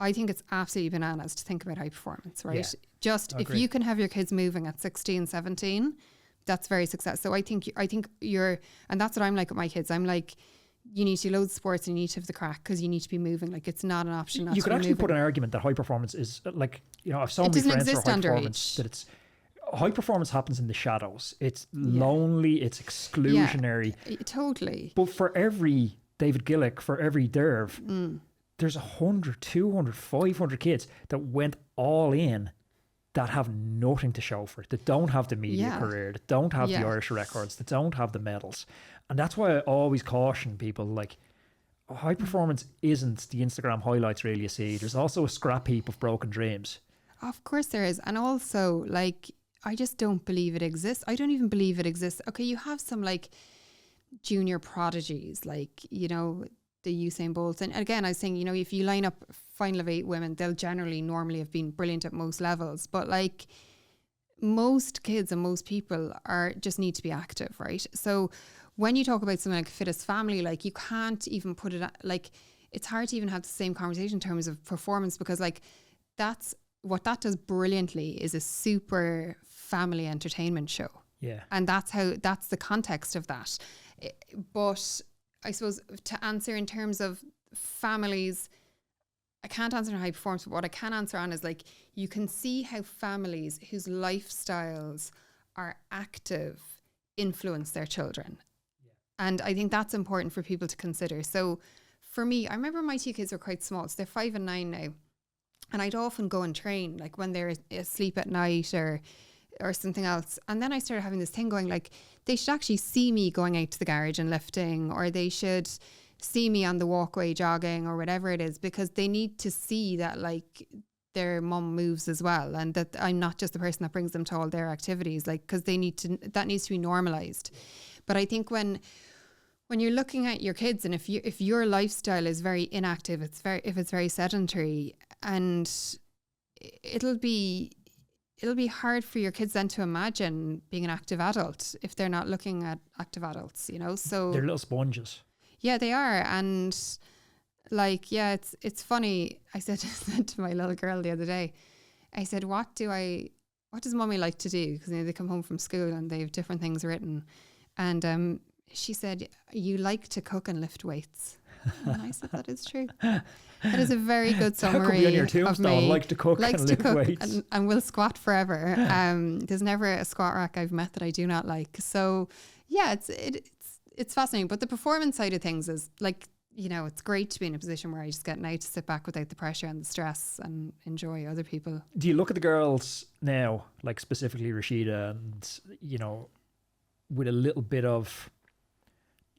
I think it's absolutely bananas to think about high performance, right? Yeah, just if you can have your kids moving at 16, 17, that's very successful. So I think you're, and that's what I'm like with my kids. I'm like, you need to do loads of sports and you need to have the crack because you need to be moving. It's not an option. You could actually put an argument that high performance is if so many friends are high performance, that it's high performance happens in the shadows. It's lonely, it's exclusionary. Yeah, totally. But for every David Gillick, for every Derv, there's 100, 200, 500 kids that went all in that have nothing to show for it, that don't have the media career, that don't have the Irish records, that don't have the medals. And that's why I always caution people, high performance isn't the Instagram highlights reel you see. There's also a scrap heap of broken dreams. Of course there is. And also, I just don't believe it exists. I don't even believe it exists. Okay, you have some like junior prodigies, like, you know, the Usain Bolts. And again, I was saying, you know, if you line up final of 8 women, they'll generally normally have been brilliant at most levels. But like most kids and most people are just need to be active, right? So when you talk about something like fittest family, like you can't even put it like, it's hard to even have the same conversation in terms of performance, because like that's what that does brilliantly is a super family entertainment show. Yeah. And that's the context of that. But I suppose to answer in terms of families, I can't answer on high performance, but what I can answer on is like, you can see how families whose lifestyles are active influence their children. Yeah. And I think that's important for people to consider. So for me, I remember my 2 kids were quite small, so they're 5 and 9 now. And I'd often go and train, like when they're asleep at night or something else. And then I started having this thing going, like, they should actually see me going out to the garage and lifting, or they should see me on the walkway jogging or whatever it is, because they need to see that like their mum moves as well, and that I'm not just the person that brings them to all their activities, like, because that needs to be normalized. But I think when you're looking at your kids, and if your lifestyle is very inactive, if it's very sedentary, and it'll be hard for your kids then to imagine being an active adult if they're not looking at active adults, you know. So they're little sponges. Yeah, they are. And like, yeah, it's funny. I said to my little girl the other day, I said, what does mommy like to do? Because, you know, they come home from school and they have different things written. And she said, you like to cook and lift weights. And I said, that is true. That is a very good summary. That could be on your tombstone. Like to cook and lift weights. And will squat forever. There's never a squat rack I've met that I do not like. So yeah, it's fascinating. But the performance side of things is like, you know, it's great to be in a position where I just get now to sit back without the pressure and the stress and enjoy other people. Do you look at the girls now, like specifically Rashida, and, you know, with a little bit of,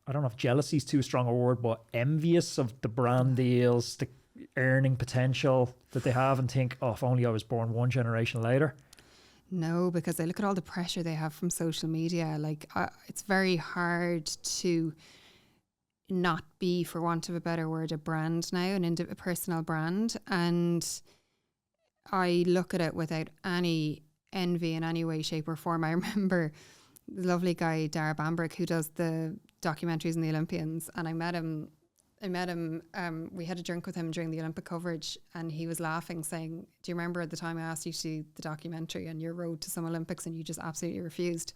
I don't know if jealousy is too strong a word, but envious of the brand deals, the earning potential that they have, and think, oh, if only I was born one generation later? No, because I look at all the pressure they have from social media. Like, it's very hard to not be, for want of a better word, a brand now, a personal brand. And I look at it without any envy in any way, shape or form. I remember the lovely guy, Derval O'Rourke, who does the documentaries in the Olympians, and I met him, we had a drink with him during the Olympic coverage, and he was laughing, saying, do you remember at the time I asked you to do the documentary on your road to some Olympics and you just absolutely refused?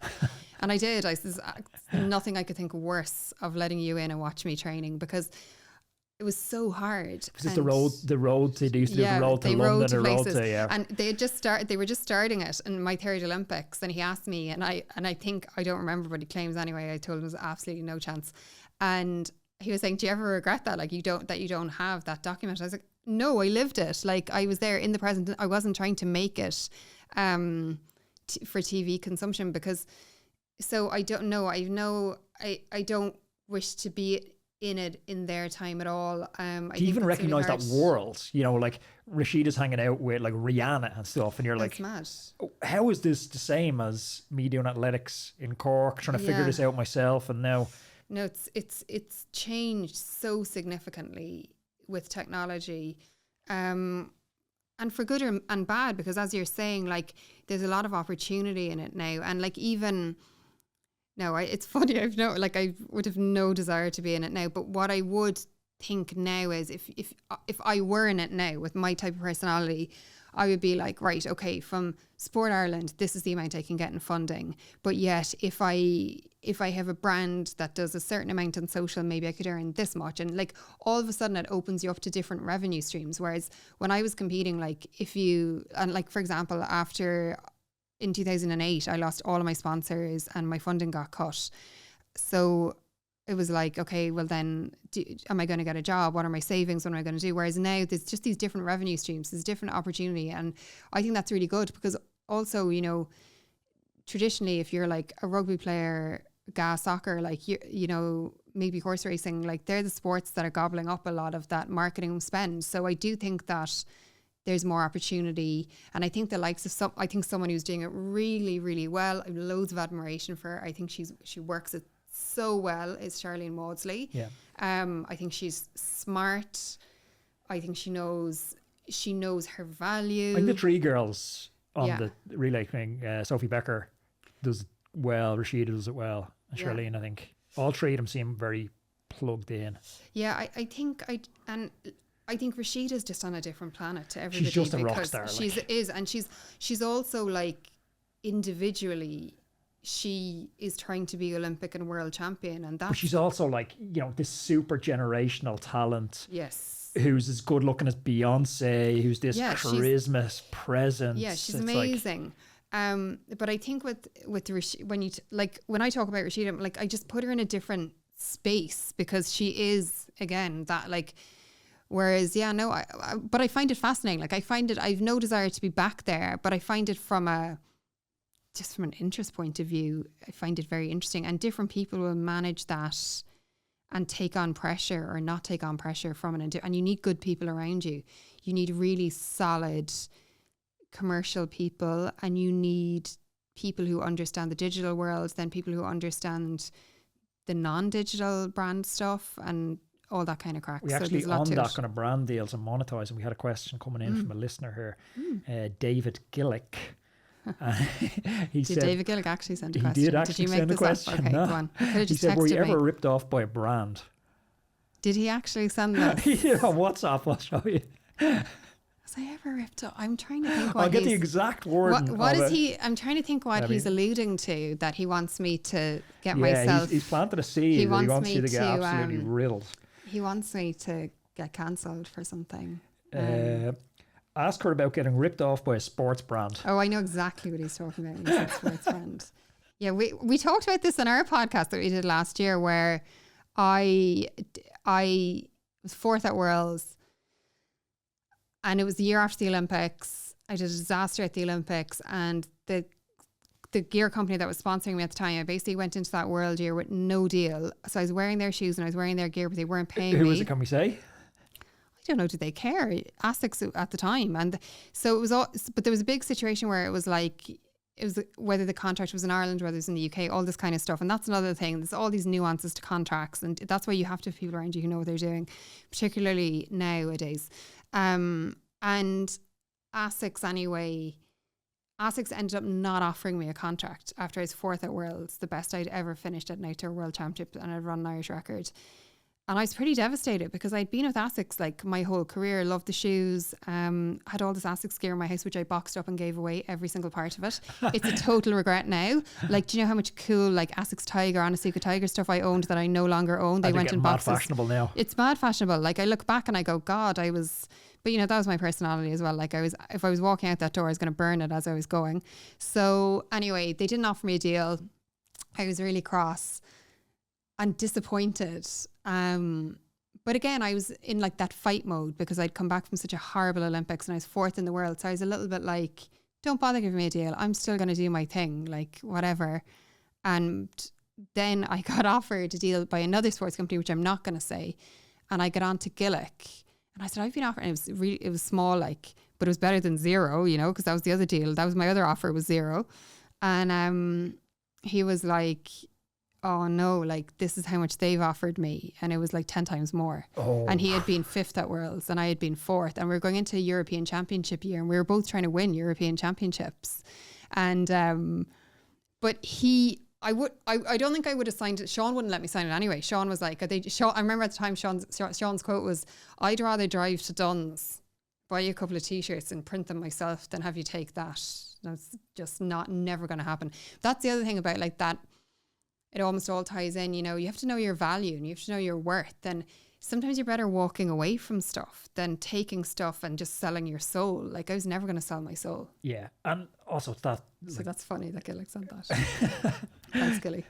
And I did. I said, nothing I could think worse of letting you in and watch me training, because it was so hard. Because it's the road to do, the road to London, the road to, yeah. And they were just starting it in my third Olympics, and he asked me, and I think, I don't remember, but he claims anyway, I told him there was absolutely no chance. And he was saying, do you ever regret that? Like, you don't have that document? I was like, no, I lived it. Like, I was there in the present. I wasn't trying to make it for TV consumption, because, so I don't know. I don't wish to be in it in their time at all. Do you even recognise that world? You know, like Rashida's hanging out with like Rihanna and stuff, and you're That's like, mad. Oh, how is this the same as me doing athletics in Cork, trying to figure this out myself? And now, no, it's changed so significantly with technology, and for good and bad, because as you're saying, like, there's a lot of opportunity in it now, and like even. No, it's funny. I would have no desire to be in it now. But what I would think now is, if I were in it now with my type of personality, I would be like, right, okay, from Sport Ireland, this is the amount I can get in funding. But yet, if I have a brand that does a certain amount on social, maybe I could earn this much. And like, all of a sudden it opens you up to different revenue streams. Whereas when I was competing, like, for example, in 2008, I lost all of my sponsors and my funding got cut. So it was like, okay, well then, am I going to get a job? What are my savings? What am I going to do? Whereas now there's just these different revenue streams, there's different opportunity. And I think that's really good, because also, you know, traditionally, if you're like a rugby player, gas soccer, like, you know, maybe horse racing, like, they're the sports that are gobbling up a lot of that marketing spend. So I do think that there's more opportunity. And I think the likes of I think someone who's doing it really, really well, I have loads of admiration for her. I think she works it so well is Charlene Maudsley. Yeah. I think she's smart. I think she knows her value. I think the three girls on the relay thing, Sophie Becker does it well, Rashida does it well, and Charlene, I think. All three of them seem very plugged in. Yeah, I think Rashida's just on a different planet to everybody. She's just a rock star. She's also like individually, she is trying to be Olympic and world champion, and but she's also like, you know, this super generational talent. Yes. Who's as good looking as Beyonce, who's this charisma presence. Yeah, she's amazing. But I think with when I talk about Rashida, like I just put her in a different space because she is, again, that like, whereas but I find it fascinating. Like I've no desire to be back there, but I find it from an interest point of view, I find it very interesting, and different people will manage that and take on pressure or not take on pressure from it. And you need good people around you. You need really solid commercial people, and you need people who understand the digital world, then people who understand the non-digital brand stuff and all that kind of crack. We actually, on that kind of brand deals and monetizing, we had a question coming in from a listener here, David Gillick. Did David Gillick actually send a question? He did actually send a question. Okay, go on. He said, were you ever ripped off by a brand? Did he actually send this? Yeah, on WhatsApp, I'll show you. Was I ever ripped off? I'm trying to think what I'll get the exact word. What is he? I'm trying to think what he's alluding to, that he wants me to get myself. He's planted a seed. He wants you to get absolutely riddled. He wants me to get cancelled for something. Ask her about getting ripped off by a sports brand. Oh, I know exactly what he's talking about when he said sports brand. Yeah, we talked about this in our podcast that we did last year, where I was fourth at Worlds, and it was the year after the Olympics. I did a disaster at the Olympics, and the gear company that was sponsoring me at the time, I basically went into that World year with no deal. So I was wearing their shoes and I was wearing their gear, but they weren't paying me. Who was it, can we say? I don't know, did they care? ASICS at the time. And so it was all, but there was a big situation where it was like, it was whether the contract was in Ireland, whether it was in the UK, all this kind of stuff. And that's another thing. There's all these nuances to contracts, and that's why you have to have people around you who know what they're doing, particularly nowadays. And ASICS anyway, ASICS ended up not offering me a contract after I was fourth at Worlds, the best I'd ever finished at an outdoor world championship, and I'd run an Irish record. And I was pretty devastated because I'd been with ASICS like my whole career, loved the shoes, had all this ASICS gear in my house, which I boxed up and gave away every single part of it. It's a total regret now. Like, do you know how much cool like ASICS Tiger, Anastasia Tiger stuff I owned that I no longer own? They went in boxes. Mad fashionable now. It's mad fashionable. Like I look back and I go, God, I was... But, you know, that was my personality as well. Like if I was walking out that door, I was going to burn it as I was going. So anyway, they didn't offer me a deal. I was really cross and disappointed. But again, I was in like that fight mode because I'd come back from such a horrible Olympics and I was fourth in the world. So I was a little bit like, don't bother giving me a deal. I'm still going to do my thing, like whatever. And then I got offered a deal by another sports company, which I'm not going to say. And I got on to Gillick. And I said, I've been offered, and it was small, like, but it was better than zero, you know, because that was the other deal. That was my other offer, was zero. And he was like, oh no, like this is how much they've offered me. And it was like 10 times more. Oh. And he had been fifth at Worlds and I had been fourth. And we were going into a European Championship year and we were both trying to win European Championships. And, but I don't think I would have signed it. Sean wouldn't let me sign it anyway. Sean was like, I remember at the time Sean's quote was, I'd rather drive to Dunn's, buy you a couple of t-shirts and print them myself than have you take that. That's just never going to happen. That's the other thing about like that. It almost all ties in, you know, you have to know your value and you have to know your worth. And sometimes you're better walking away from stuff than taking stuff and just selling your soul. Like I was never going to sell my soul. Yeah. And also that. So like, that's funny that Gillick said that. Thanks, Gilly.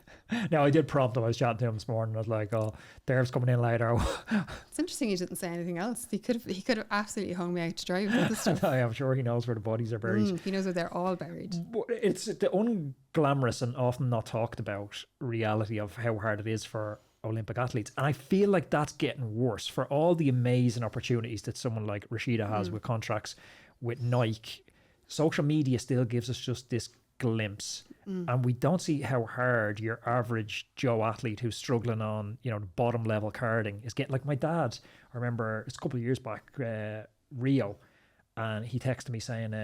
No, I did prompt him. I was chatting to him this morning. I was like, oh, Derv's coming in later. It's interesting he didn't say anything else. He could have absolutely hung me out to dry with other stuff. I'm sure he knows where the bodies are buried. He knows where they're all buried. But it's the unglamorous and often not talked about reality of how hard it is for Olympic athletes. And I feel like that's getting worse for all the amazing opportunities that someone like Rashida has with contracts with Nike. Social media still gives us just this glimpse, and we don't see how hard your average Joe athlete who's struggling on, you know, the bottom level carding is getting. Like my dad, I remember it's a couple of years back, Rio, and he texted me saying,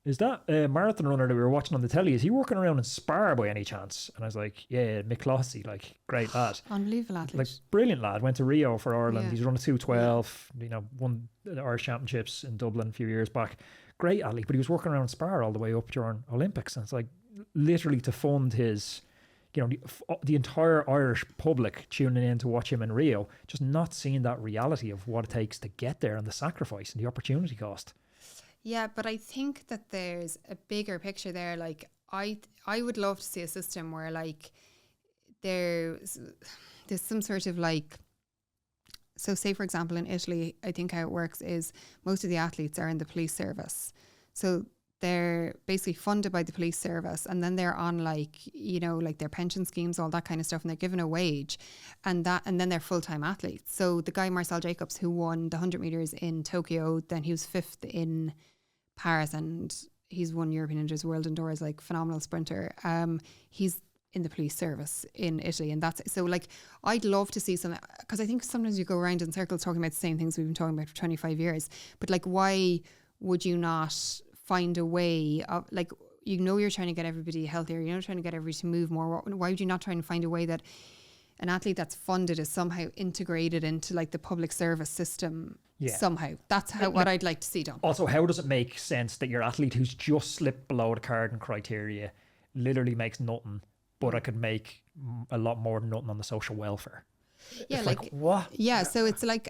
is that marathon runner that we were watching on the telly, is he working around in Spar by any chance? And I was like, yeah, Mick Clossy, like, great lad. Unbelievable athlete. Like, brilliant lad. Went to Rio for Ireland. Yeah. He's run a 2:12, you know, won the Irish Championships in Dublin a few years back. Great athlete, but he was working around Spar all the way up during Olympics. And it's like, literally to fund his, you know, the entire Irish public tuning in to watch him in Rio, just not seeing that reality of what it takes to get there and the sacrifice and the opportunity cost. Yeah, but I think that there's a bigger picture there. Like I would love to see a system where like there's some sort of like, so say for example in Italy, I think how it works is most of the athletes are in the police service. So they're basically funded by the police service, and then they're on like, you know, like their pension schemes, all that kind of stuff, and they're given a wage, and then they're full-time athletes. So the guy Marcel Jacobs who won the 100 meters in Tokyo, then he was 5th in Paris, and he's won European Indoors, World Indoors, like phenomenal sprinter. He's in the police service in Italy, and that's so like I'd love to see some, because I think sometimes you go around in circles talking about the same things we've been talking about for 25 years, but like why would you not find a way of, like, you know, you're trying to get everybody healthier, you know, trying to get everybody to move more. Why would you not try and find a way that an athlete that's funded is somehow integrated into like the public service system somehow? That's what I'd like to see done. Also, how does it make sense that your athlete who's just slipped below the carding criteria literally makes nothing, but I could make a lot more than nothing on the social welfare? Yeah, it's like what? Yeah, so it's like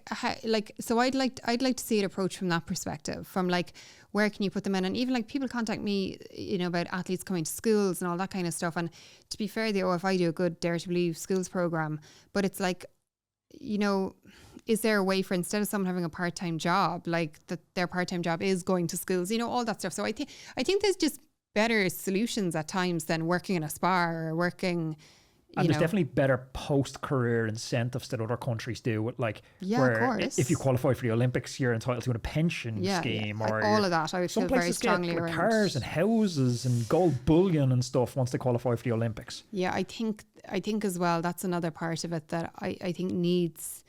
so I'd like to see it approached from that perspective, from like where can you put them in, and even like people contact me, you know, about athletes coming to schools and all that kind of stuff. And to be fair, the OFI do a good Dare to Believe schools program, but it's like, you know, is there a way for, instead of someone having a part-time job, like that their part-time job is going to schools, you know, all that stuff. So I think there's just better solutions at times than working in a Spar or working. And there's definitely better post-career incentives that other countries do. Like, where of course, if you qualify for the Olympics, you're entitled to a pension scheme, or all of that. I would feel very strongly around cars and houses and gold bullion and stuff once they qualify for the Olympics. Yeah, I think as well, that's another part of it that I think needs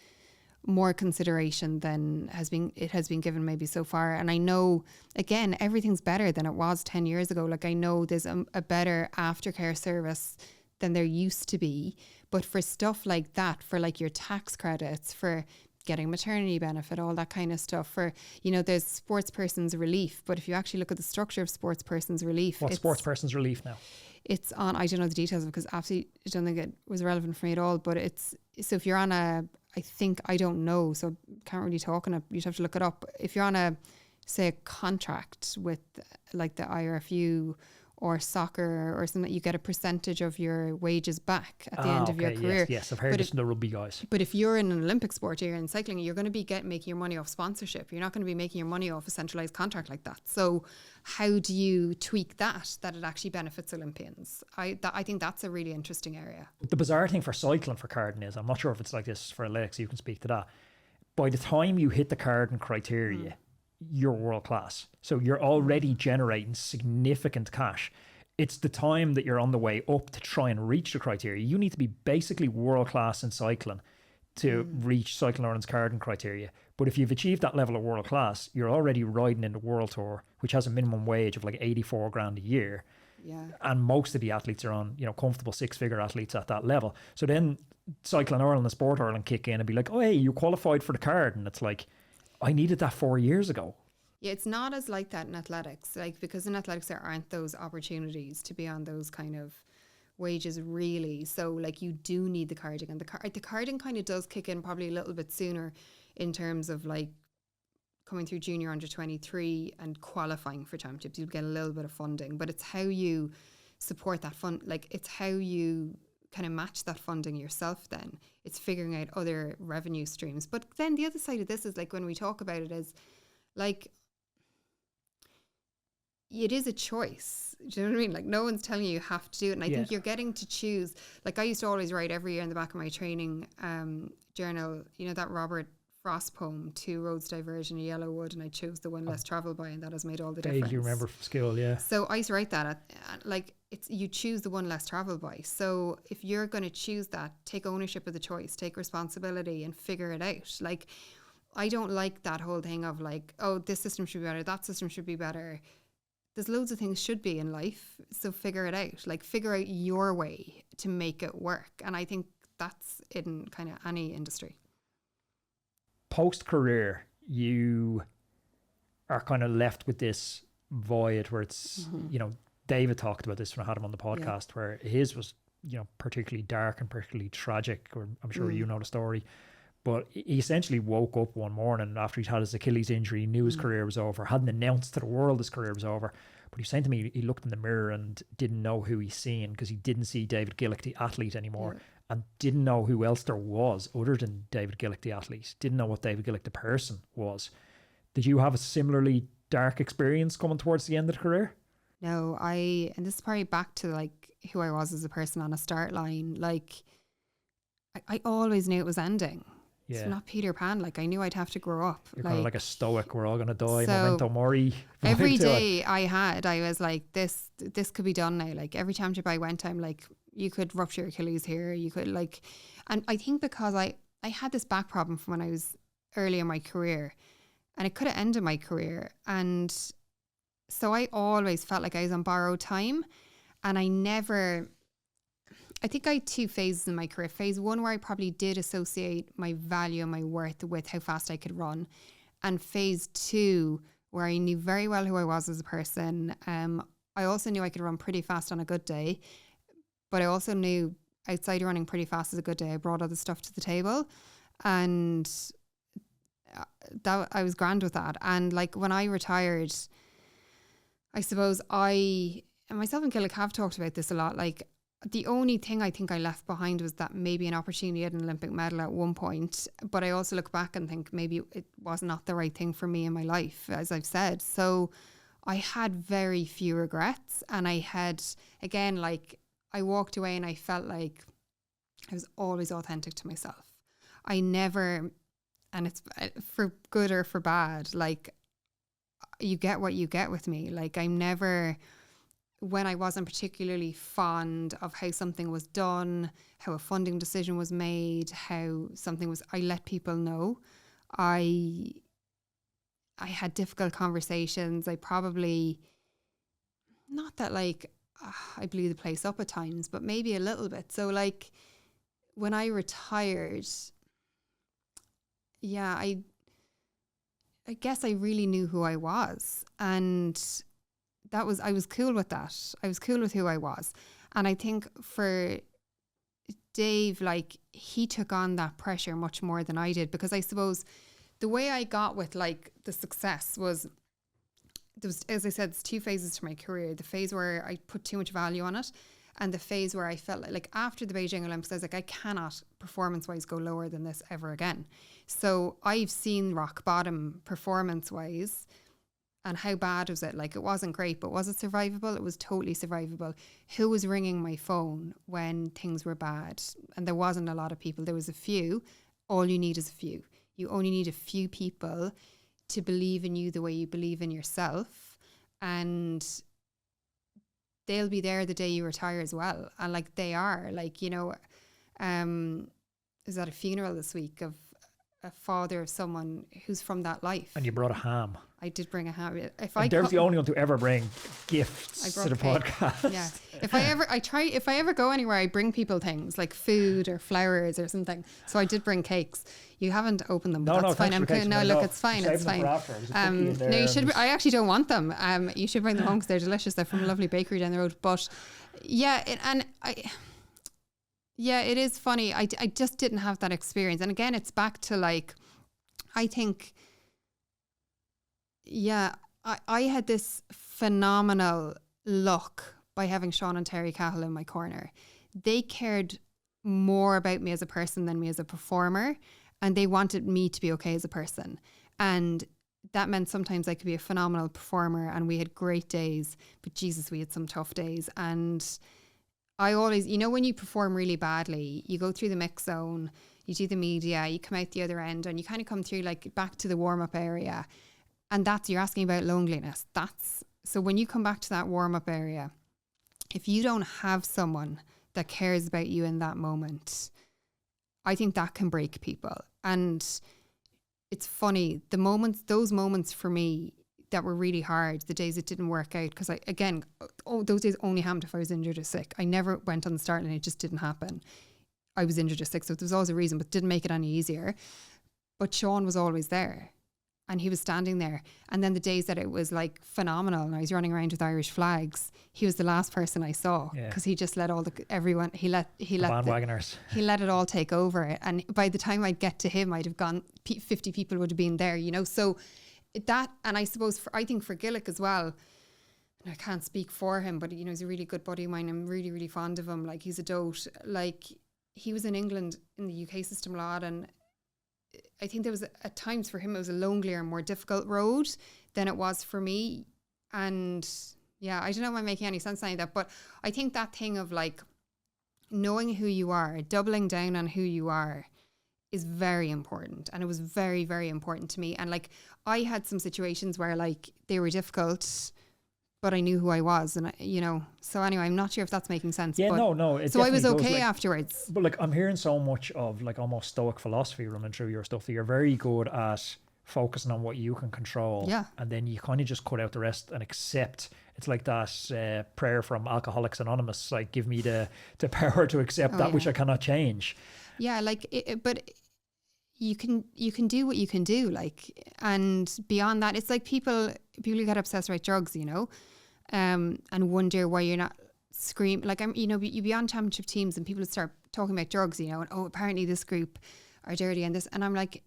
more consideration than has been given maybe so far. And I know, again, everything's better than it was 10 years ago. Like, I know there's a better aftercare service than there used to be, but for stuff like that, for like your tax credits, for getting maternity benefit, all that kind of stuff, for, you know, there's sports persons relief, but if you actually look at the structure of sports persons relief, what's sports persons relief now? It's on, I don't know the details because absolutely I don't think it was relevant for me at all, but it's, so if you're on a, I don't know, so can't really talk on it, you'd have to look it up. If you're on a, say, a contract with like the IRFU or soccer or something, you get a percentage of your wages back at the end of your career. Yes, I've heard this from the rugby guys. But if you're in an Olympic sport, you're in cycling, you're going to be making your money off sponsorship. You're not going to be making your money off a centralised contract like that. So how do you tweak that it actually benefits Olympians? I think that's a really interesting area. The bizarre thing for cycling for carding is, I'm not sure if it's like this for athletics, you can speak to that. By the time you hit the carding criteria, you're world class. So you're already generating significant cash. It's the time that you're on the way up to try and reach the criteria. You need to be basically world class in cycling to reach Cycling Ireland's carding criteria. But if you've achieved that level of world class, you're already riding in the World Tour, which has a minimum wage of like 84 grand a year. Yeah. And most of the athletes are on, you know, comfortable 6-figure athletes at that level. So then Cycling Ireland and Sport Ireland kick in and be like, oh, hey, you qualified for the card. And it's like, I needed that 4 years ago. Yeah, it's not as like that in athletics. Like, because in athletics there aren't those opportunities to be on those kind of wages really. So like you do need the carding, and the carding kind of does kick in probably a little bit sooner in terms of like coming through junior under 23 and qualifying for championships. You'd get a little bit of funding, but it's how you support that fund. Like, it's how you kind of match that funding yourself. Then it's figuring out other revenue streams. But then the other side of this is like, when we talk about it, is like, it is a choice. Do you know what I mean? Like, no one's telling you have to do it. And I think you're getting to choose. Like, I used to always write every year in the back of my training journal, you know, that Robert Frost poem, 2 roads diverge in a yellow wood, and I chose the one less travelled by, and that has made all the difference. You remember from school, yeah. So I used to write that like, it's, you choose the one less travelled by. So if you're going to choose that, take ownership of the choice, take responsibility, and figure it out. Like, I don't like that whole thing of like, oh, this system should be better, that system should be better. There's loads of things should be in life, so figure it out. Like, figure out your way to make it work. And I think that's in kind of any industry. Post-career, you are kind of left with this void where it's, you know, David talked about this when I had him on the podcast, where his was, you know, particularly dark and particularly tragic, or I'm sure you know the story. But he essentially woke up one morning after he'd had his Achilles injury, he knew his career was over, hadn't announced to the world his career was over. But he was saying to me, he looked in the mirror and didn't know who he's seeing, because he didn't see David Gillick, the athlete, anymore, and didn't know who else there was other than David Gillick, the athlete. Didn't know what David Gillick, the person, was. Did you have a similarly dark experience coming towards the end of the career? No, and this is probably back to like who I was as a person on a start line. Like, I always knew it was ending. Yeah. It's not Peter Pan. Like, I knew I'd have to grow up. You're kind of like a stoic, we're all going to die, so memento mori. Every day I was like, this could be done now. Like, every championship I went, I'm like, you could rupture your Achilles here. You could like, and I think because I had this back problem from when I was early in my career, and it could have ended my career. And so I always felt like I was on borrowed time, and I think I had 2 phases in my career. Phase 1 where I probably did associate my value and my worth with how fast I could run. And phase 2 where I knew very well who I was as a person. I also knew I could run pretty fast on a good day, but I also knew outside of running pretty fast is a good day, I brought other stuff to the table, and that I was grand with that. And like, when I retired, I suppose and myself and Gillick have talked about this a lot, like, the only thing I think I left behind was that maybe an opportunity at an Olympic medal at one point. But I also look back and think maybe it was not the right thing for me in my life, as I've said. So I had very few regrets. And I had, again, like, I walked away and I felt like I was always authentic to myself. I never, and it's for good or for bad, like, you get what you get with me. Like, I'm never, when I wasn't particularly fond of how something was done, how a funding decision was made, how something was, I let people know. I had difficult conversations. I probably, not that like I blew the place up at times, but maybe a little bit. So like, when I retired, yeah, I guess I really knew who I was, and I was cool with that. I was cool with who I was. And I think for Dave, like, he took on that pressure much more than I did, because I suppose the way I got with like the success was, there was, as I said, there's 2 phases to my career. The phase where I put too much value on it, and the phase where I felt like after the Beijing Olympics, I was like, I cannot performance-wise go lower than this ever again. So I've seen rock bottom performance-wise. And how bad was it? Like, it wasn't great, but was it survivable? It was totally survivable. Who was ringing my phone when things were bad? And there wasn't a lot of people. There was a few. All you need is a few. You only need a few people to believe in you the way you believe in yourself. And they'll be there the day you retire as well. And like, they are. Like, you know, is at a funeral this week of a father of someone who's from that life. And you brought a ham. I did bring a ham. There's the only one to ever bring gifts to the podcast. Yeah. If I ever go anywhere, I bring people things like food or flowers or something. So I did bring cakes. You haven't opened them, but that's fine. I'm good. No, look, it's fine. It's fine. No, you should. I actually don't want them. You should bring them home because they're delicious. They're from a lovely bakery down the road. But yeah, it is funny. I just didn't have that experience. And again, it's back to like, I think, yeah, I had this phenomenal luck by having Sean and Terry Cahill in my corner. They cared more about me as a person than me as a performer, and they wanted me to be okay as a person. And that meant sometimes I could be a phenomenal performer and we had great days, but Jesus, we had some tough days. And I always, you know, when you perform really badly, you go through the mix zone, you do the media, you come out the other end and you kind of come through like back to the warm-up area. And you're asking about loneliness. So when you come back to that warm-up area, if you don't have someone that cares about you in that moment, I think that can break people. And it's funny, those moments for me that were really hard, the days it didn't work out, because those days only happened if I was injured or sick. I never went on the start line, it just didn't happen. I was injured or sick, so there was always a reason, but it didn't make it any easier. But Sean was always there and he was standing there. And then the days that it was like phenomenal and I was running around with Irish flags, he was the last person I saw, because he just let he let bandwagoners. He let it all take over. And by the time I'd get to him, I'd have gone, 50 people would have been there, you know. So that, and I suppose I think for Gillick as well, and I can't speak for him, but you know, he's a really good buddy of mine. I'm really, really fond of him. Like, he's a dote. Like, he was in England in the UK system a lot, and I think there was at times for him it was a lonelier and more difficult road than it was for me. And yeah, I don't know if I'm making any sense saying that, but I think that thing of like knowing who you are, doubling down on who you are, is very important. And it was very, very important to me. And like, I had some situations where like they were difficult, but I knew who I was, and you know. So anyway, I'm not sure if that's making sense. Yeah, but no. So I was okay afterwards. But like, I'm hearing so much of like almost stoic philosophy running through your stuff, that you're very good at focusing on what you can control. Yeah. And then you kind of just cut out the rest and accept. It's like that prayer from Alcoholics Anonymous, like, give me the power to accept which I cannot change. Yeah, like, but you can do what you can do, like, and beyond that, it's like people who get obsessed with drugs, you know, and wonder why you're not scream like, I'm, you know, you be on championship teams and people start talking about drugs, you know, and apparently this group are dirty and this, and I'm like,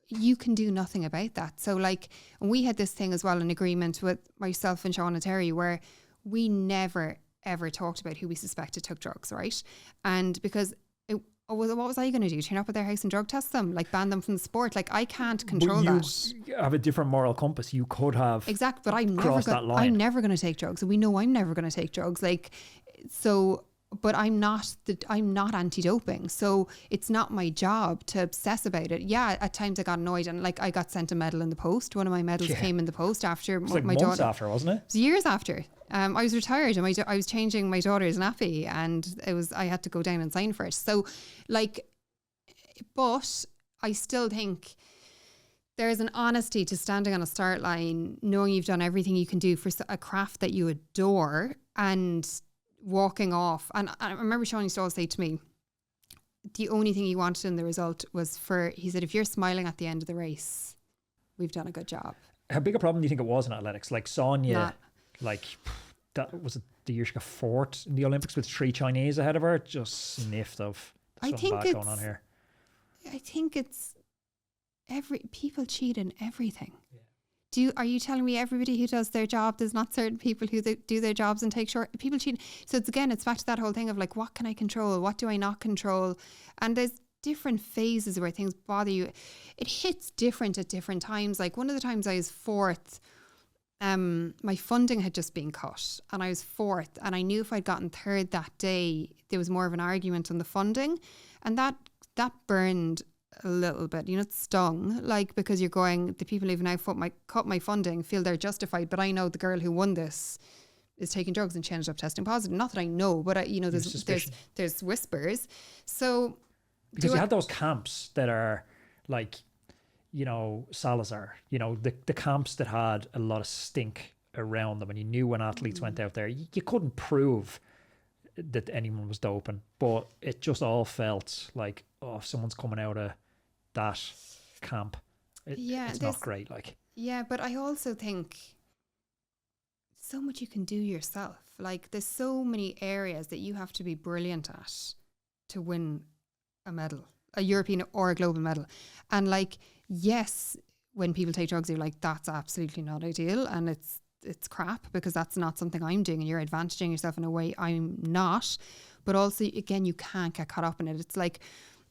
you can do nothing about that. So like, and we had this thing as well, an agreement with myself and Sean and Terry, where we never ever talked about who we suspected took drugs, right? And because what was I going to do? Turn up at their house and drug test them? Like, ban them from the sport? Like, I can't control that. You have a different moral compass. You could have but I'm never going to take drugs. And we know I'm never going to take drugs. Like, so, but I'm not anti-doping. So it's not my job to obsess about it. Yeah, at times I got annoyed, and like, I got sent a medal in the post. One of my medals came in the post after my daughter. Months after, wasn't it? It was years after. I was retired and I was changing my daughter's nappy, and I had to go down and sign for it. So like, but I still think there's an honesty to standing on a start line, knowing you've done everything you can do for a craft that you adore, and walking off. And I remember Sean used to always say to me, the only thing he wanted in the result was he said, if you're smiling at the end of the race, we've done a good job. How big a problem do you think it was in athletics? Like Sonia, like, that was the year she got fourth in the Olympics with 3 Chinese ahead of her, just sniffed of something bad going on here. I think it's people cheat in everything. Yeah. Are you telling me everybody who does their job, there's not certain people who do their jobs and take short? People cheat. So it's back to that whole thing of like, what can I control? What do I not control? And there's different phases where things bother you. It hits different at different times. Like, one of the times I was fourth, my funding had just been cut and I was fourth, and I knew if I'd gotten third that day, there was more of an argument on the funding, and that burned a little bit, you know. It stung, like, because you're going, the people who've now cut my funding feel they're justified, but I know the girl who won this is taking drugs and she ended up testing positive. Not that I know, but you know, there's whispers. So because you had those camps that are like, you know, Salazar, you know, the camps that had a lot of stink around them, and you knew when athletes went out there, you couldn't prove that anyone was doping, but it just all felt like, oh, if someone's coming out of that camp, it's not great. Like, yeah, but I also think so much you can do yourself. Like, there's so many areas that you have to be brilliant at to win a medal, a European or a global medal. And like, yes, when people take drugs, you're like, that's absolutely not ideal, and it's crap, because that's not something I'm doing, and you're advantaging yourself in a way I'm not. But also, again, you can't get caught up in it. It's like,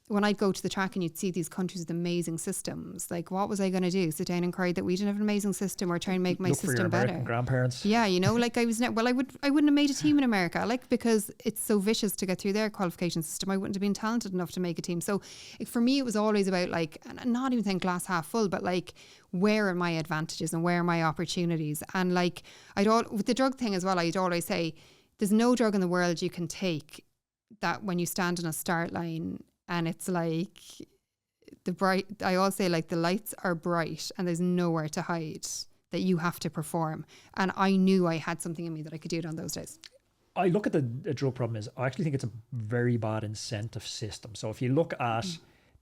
when I'd go to the track and you'd see these countries with amazing systems, like what was I going to do? Sit down and cry that we didn't have an amazing system, or try and make my Look system for your better? American grandparents. Yeah, you know, like I wouldn't have made a team in America, like, because it's so vicious to get through their qualification system. I wouldn't have been talented enough to make a team. So for me, it was always about like, and not even think glass half full, but like, where are my advantages and where are my opportunities? And like, with the drug thing as well, I'd always say, there's no drug in the world you can take that when you stand on a start line and it's like I always say, like, the lights are bright and there's nowhere to hide, that you have to perform. And I knew I had something in me that I could do it on those days. I look at the drug problem is, I actually think it's a very bad incentive system. So if you look at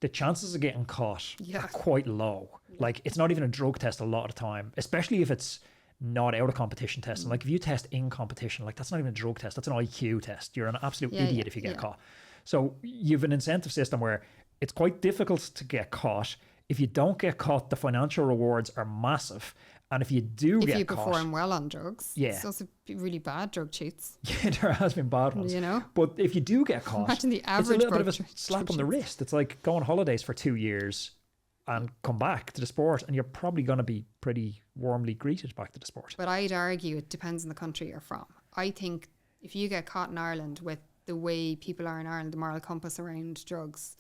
the chances of getting caught are quite low. Like, it's not even a drug test a lot of the time, especially if it's not out of competition testing. Like, if you test in competition, like, that's not even a drug test, that's an IQ test. You're an absolute idiot if you get caught. So you've an incentive system where it's quite difficult to get caught. If you don't get caught, the financial rewards are massive. And if you do get caught, if you perform well on drugs, it's also really bad drug cheats. Yeah, there has been bad ones. You know? But if you do get caught, imagine the average, it's a little bit of a slap on the wrist. It's like go on holidays for 2 years and come back to the sport, and you're probably going to be pretty warmly greeted back to the sport. But I'd argue it depends on the country you're from. I think if you get caught in Ireland with the way people are in Ireland, the moral compass around drugs,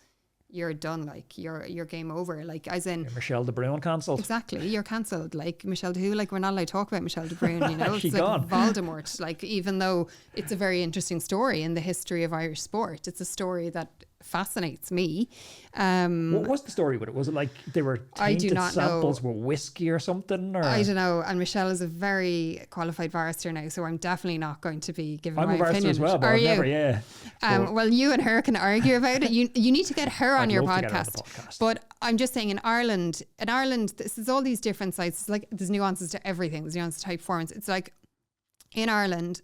you're done. Like, you're game over. Like, as in, you're Michelle de Bruyne cancelled. Exactly, you're cancelled. Like Michelle de, like, we're not allowed to talk about Michelle de Bruyne. You know, she's it's like gone. Voldemort. Like, even though it's a very interesting story in the history of Irish sport, it's a story that fascinates me. What was the story with it? Was it like they were tainted samples with whiskey or something? Or? I don't know. And Michelle is a very qualified barrister now, so I'm definitely not going to be giving my opinion. I'm a barrister as well, but I've never, well, you and her can argue about it. You need to get her on your podcast. But I'm just saying, in Ireland, this is all these different sites. It's like there's nuances to everything. There's nuances to high performance. It's like in Ireland,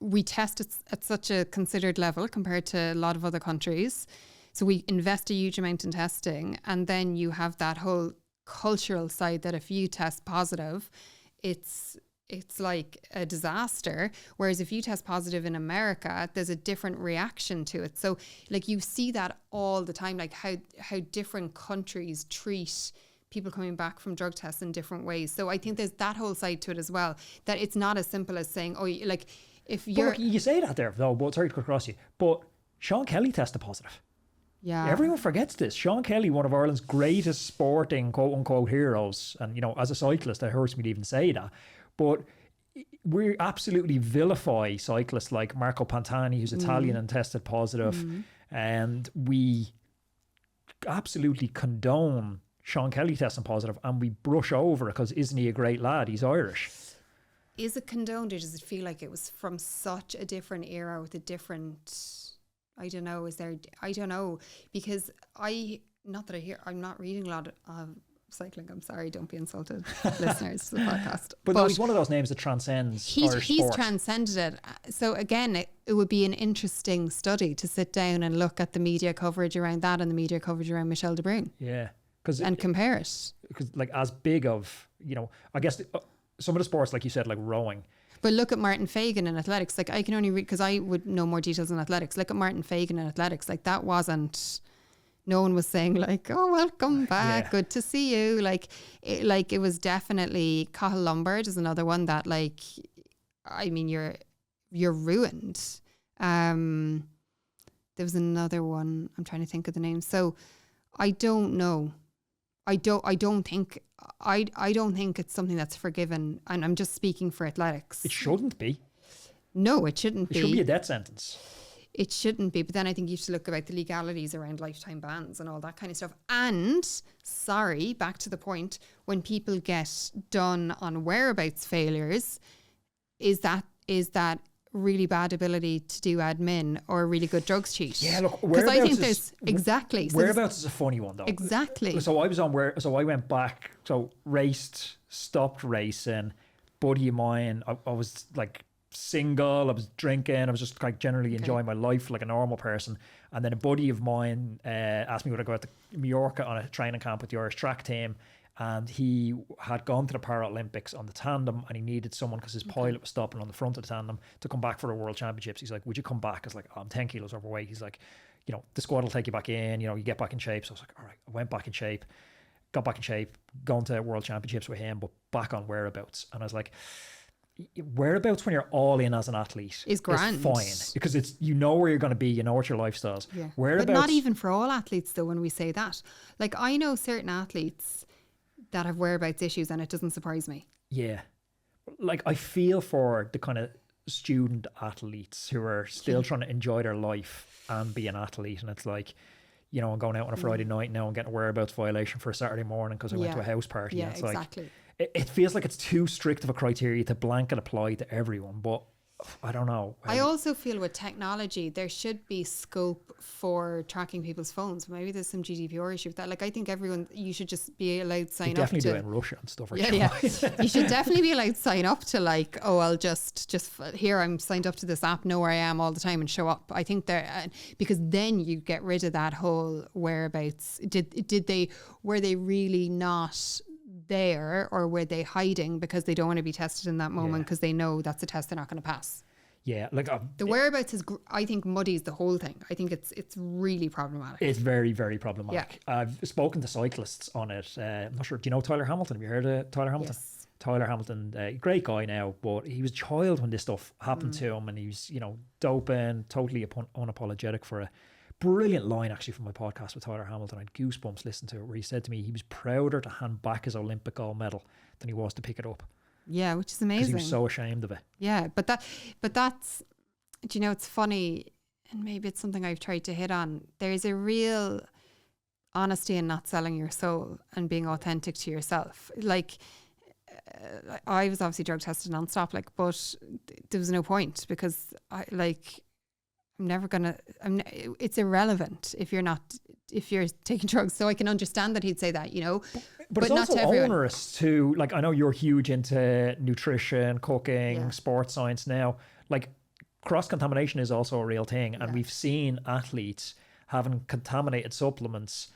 we test at such a considered level compared to a lot of other countries. So we invest a huge amount in testing, and then you have that whole cultural side that if you test positive, it's like a disaster. Whereas if you test positive in America, there's a different reaction to it. So like you see that all the time, like how different countries treat people coming back from drug tests in different ways. So I think there's that whole side to it as well, that it's not as simple as saying, oh, like, if you're... But look, you say that there, though, but sorry to cut across you, but Sean Kelly tested positive. Yeah. Everyone forgets this. Sean Kelly, one of Ireland's greatest sporting quote-unquote heroes, and, you know, as a cyclist, it hurts me to even say that, but we absolutely vilify cyclists like Marco Pantani, who's Italian and tested positive, and we absolutely condone Sean Kelly testing positive, and we brush over it because isn't he a great lad? He's Irish. Is it condoned, or does it feel like it was from such a different era with a different, I don't know, I don't know, because I'm not reading a lot of cycling. I'm sorry, don't be insulted, listeners to the podcast. But no, he's one of those names that transcends Irish he's sport. Transcended it. So again, it would be an interesting study to sit down and look at the media coverage around that and the media coverage around Michelle de Bruyne. Yeah. And compare it. Because like as big of, you know, I guess some of the sports, like you said, like rowing. But look at Martin Fagan in athletics. Like I can only read, because I would know more details in athletics. Look at Martin Fagan in athletics. Like that wasn't, no one was saying like, oh, welcome back. Yeah. Good to see you. Like it was definitely, Cathal Lombard is another one that like, I mean, you're ruined. There was another one. I'm trying to think of the name. So I don't know. I don't think it's something that's forgiven, and I'm just speaking for athletics. It shouldn't be. No, it shouldn't be. It should be a death sentence. It shouldn't be, but then I think you should look about the legalities around lifetime bans and all that kind of stuff. And sorry, back to the point, when people get done on whereabouts failures, is that really bad ability to do admin or a really good drugs cheat? Yeah, look, because I think there's exactly. So whereabouts is a funny one though. Exactly. So I went back, stopped racing. Buddy of mine, I was like single, I was drinking, I was just like generally enjoying my life like a normal person. And then a buddy of mine asked me would I go out to Mallorca on a training camp with the Irish track team. And he had gone to the Paralympics on the tandem, and he needed someone because his pilot was stopping on the front of the tandem to come back for the World Championships. He's like, would you come back? I was like, I'm 10 kilos overweight. He's like, the squad will take you back in, you get back in shape. So I was like, all right, I went back in shape, got back in shape, going to World Championships with him, but back on whereabouts. And I was like, whereabouts when you're all in as an athlete is grand. Fine, because it's where you're going to be, what your lifestyle's. Yeah. Whereabouts, but not even for all athletes though. When we say that, like I know certain athletes that have whereabouts issues, and it doesn't surprise me. Yeah, like I feel for the kind of student athletes who are still trying to enjoy their life and be an athlete, and it's like, I'm going out on a Friday night now and getting a whereabouts violation for a Saturday morning because I went to a house party. Yeah, and it's exactly. Like, it feels like it's too strict of a criteria to blanket apply to everyone, but I don't know. I also feel with technology, there should be scope for tracking people's phones. Maybe there's some GDPR issue with that. Like, I think you should just be allowed to sign up to... definitely do it in Russia and stuff. Yeah. You should definitely be allowed to sign up to like, I'll just here, I'm signed up to this app, know where I am all the time and show up. I think because then you get rid of that whole whereabouts. Were they really not there, or were they hiding because they don't want to be tested in that moment because they know that's a test they're not going to pass? Yeah, like the whereabouts is, I think, muddies the whole thing. I think it's really problematic. It's very, very problematic. Yeah. I've spoken to cyclists on it. I'm not sure. Do you know Tyler Hamilton? Have you heard of Tyler Hamilton? Yes. Tyler Hamilton, great guy now, but he was a child when this stuff happened to him, and he was, doping, totally unapologetic for it. Brilliant line actually from my podcast with Tyler Hamilton. I had goosebumps listening to it, where he said to me he was prouder to hand back his Olympic gold medal than he was to pick it up. Yeah, which is amazing. Because he was so ashamed of it. Yeah, but that's, it's funny, and maybe it's something I've tried to hit on. There's a real honesty in not selling your soul and being authentic to yourself. Like, I was obviously drug tested nonstop, but there was no point, because it's irrelevant if you're taking drugs. So I can understand that he'd say that, But it's not also to everyone. onerous to, I know you're huge into nutrition, cooking, sports science now. Cross-contamination is also a real thing. And we've seen athletes having contaminated supplements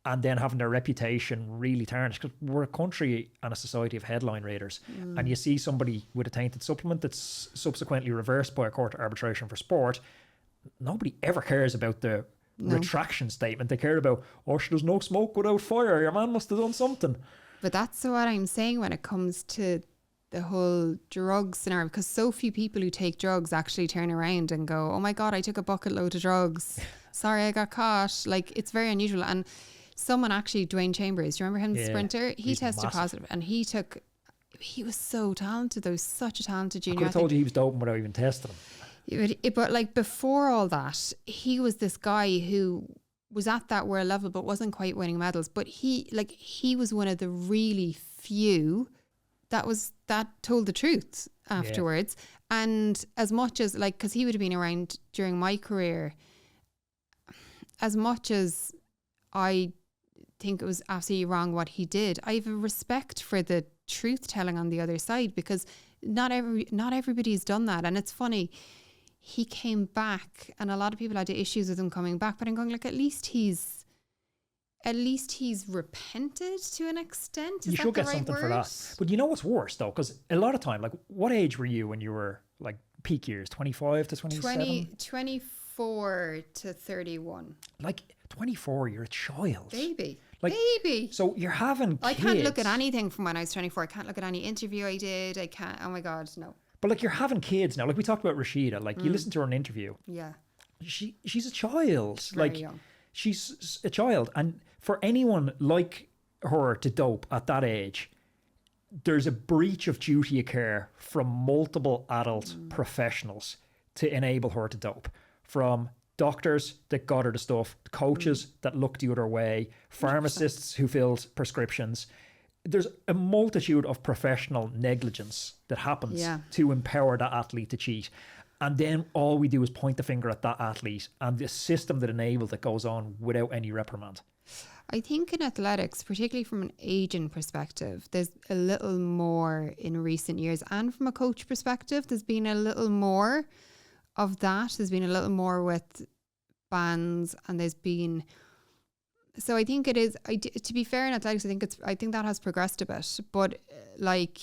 and then having their reputation really tarnished, because we're a country and a society of headline readers. And you see somebody with a tainted supplement that's subsequently reversed by a court of arbitration for sport. Nobody ever cares about the retraction statement. They care about, there's no smoke without fire. Your man must have done something. But that's what I'm saying when it comes to the whole drug scenario, because so few people who take drugs actually turn around and go, oh my God, I took a bucket load of drugs. Sorry, I got caught. It's very unusual. And someone actually, Dwayne Chambers, do you remember him, the sprinter? He tested positive, and he was so talented. There was such a talented junior. I could have told you he was doping without even testing him. But before all that, he was this guy who was at that world level but wasn't quite winning medals. But he was one of the really few that told the truth afterwards. Yeah. And as much as because he would have been around during my career, as much as I think it was absolutely wrong what he did, I have a respect for the truth telling on the other side, because not everybody's done that. And it's funny, he came back, and a lot of people had issues with him coming back, but I'm going, at least he's repented to an extent. You should get something for that. But you know what's worse though? Because a lot of time, what age were you when you were peak years? 25 to 27? 24 to 31. 24, you're a child. Baby. So you're having kids. I can't look at anything from when I was 24. I can't look at any interview I did. I can't. Oh my God, no. But you're having kids now. We talked about Rashida. You listen to her in an interview. Yeah. She's a child. Very young. She's a child. And for anyone like her to dope at that age, there's a breach of duty of care from multiple adult professionals to enable her to dope. From doctors that got her the stuff, coaches that looked the other way, pharmacists who filled prescriptions. There's a multitude of professional negligence that happens to empower that athlete to cheat. And then all we do is point the finger at that athlete and the system that enabled it goes on without any reprimand. I think in athletics, particularly from an aging perspective, there's a little more in recent years. And from a coach perspective, there's been a little more of that. There's been a little more with bans, and there's been... So I think it is, to be fair in athletics, I think that has progressed a bit. But again,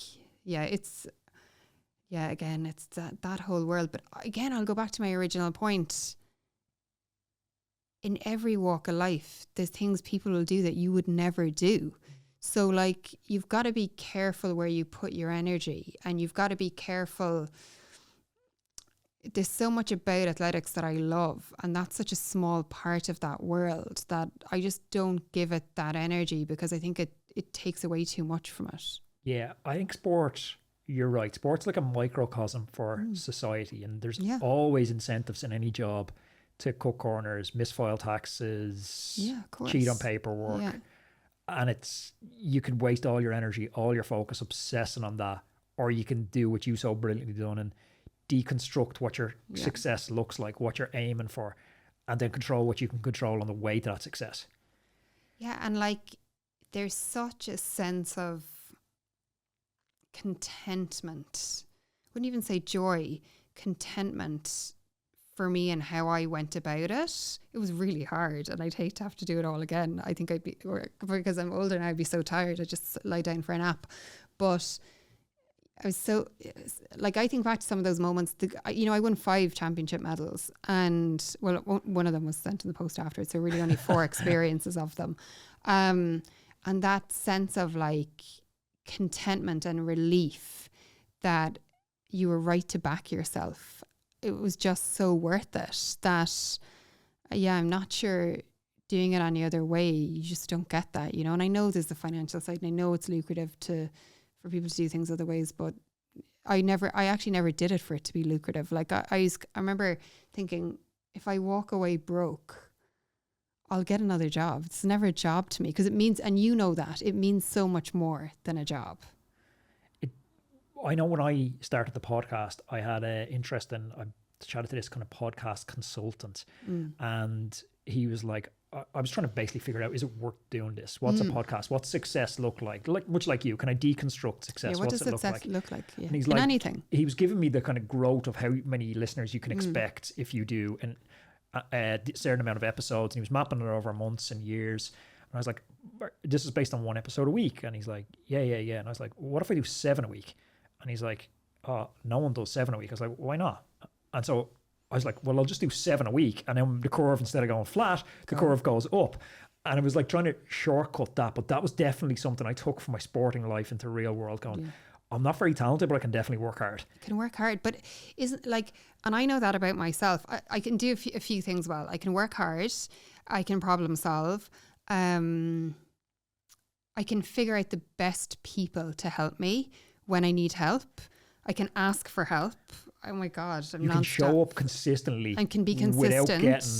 it's that whole world. But again, I'll go back to my original point. in every walk of life, there's things people will do that you would never do. So like, you've got to be careful where you put your energy, and you've got to be careful. There's so much about athletics that I love, and that's such a small part of that world that I just don't give it that energy, because I think it takes away too much from it. Yeah, I think sport, you're right. Sport's like a microcosm for society, and there's always incentives in any job to cut corners, misfile taxes, cheat on paperwork. Yeah. And you could waste all your energy, all your focus obsessing on that, or you can do what you so brilliantly done and deconstruct what your success looks like, what you're aiming for, and then control what you can control on the way to that success. Yeah, and like, there's such a sense of contentment. I wouldn't even say joy, contentment for me and how I went about it. It was really hard, and I'd hate to have to do it all again. I think because I'm older now, I'd be so tired, I'd just lie down for a nap. But I was so, like, I think back to some of those moments. I won 5 championship medals, and well, one of them was sent in the post afterwards, so really only 4 experiences of them. And that sense of like contentment and relief that you were right to back yourself, it was just so worth it that, I'm not sure doing it any other way, you just don't get that, and I know there's the financial side, and I know it's lucrative for people to do things other ways, but I actually never did it for it to be lucrative. Like I remember thinking, if I walk away broke, I'll get another job. It's never a job to me, because it means, and you know that, it means so much more than a job. I know when I started the podcast, I had an interest in, I chatted to this kind of podcast consultant, and he was like, I was trying to basically figure out, is it worth doing this? What's a podcast? What's success look like? Much like you, can I deconstruct success? Yeah, what does success look like? Yeah. And he's like, anything. He was giving me the kind of growth of how many listeners you can expect if you do a certain amount of episodes. And he was mapping it over months and years. And I was like, this is based on 1 episode a week. And he's like, yeah. And I was like, what if I do 7 a week? And he's like, oh, no one does 7 a week. I was like, why not? And so I was like, well, I'll just do 7 a week. And then the curve, instead of going flat, the curve goes up. And it was like trying to shortcut that. But that was definitely something I took from my sporting life into real world, going, I'm not very talented, but I can definitely work hard. You can work hard, but isn't like, and I know that about myself. I can do a few things well. I can work hard. I can problem solve. I can figure out the best people to help me when I need help. I can ask for help. Oh my God. You can show up consistently and can be consistent without getting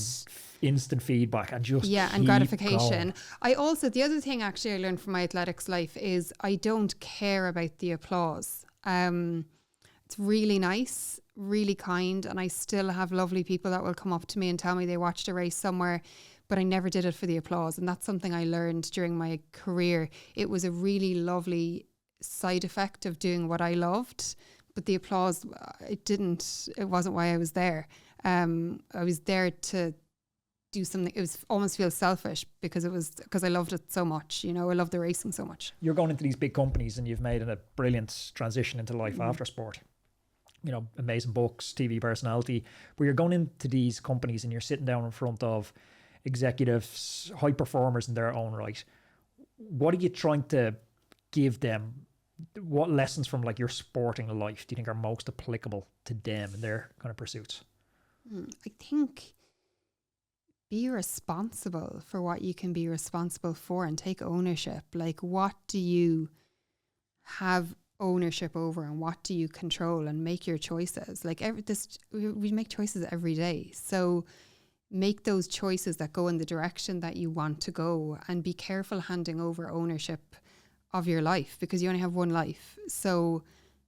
instant feedback and just and gratification. Going. The other thing actually I learned from my athletics life is I don't care about the applause. It's really nice, really kind, and I still have lovely people that will come up to me and tell me they watched a race somewhere, but I never did it for the applause. And that's something I learned during my career. It was a really lovely side effect of doing what I loved, but the applause, it wasn't why I was there. I was there to do something. It was almost feel selfish because I loved it so much. I love the racing so much. You're going into these big companies and you've made a brilliant transition into life after sport. Amazing books, TV personality, but you're going into these companies and you're sitting down in front of executives, high performers in their own right. What are you trying to give them? What lessons from like your sporting life do you think are most applicable to them in their kind of pursuits? I think be responsible for what you can be responsible for and take ownership. Like, what do you have ownership over and what do you control, and make your choices. Like we make choices every day. So make those choices that go in the direction that you want to go, and be careful handing over ownership of your life, because you only have one life. So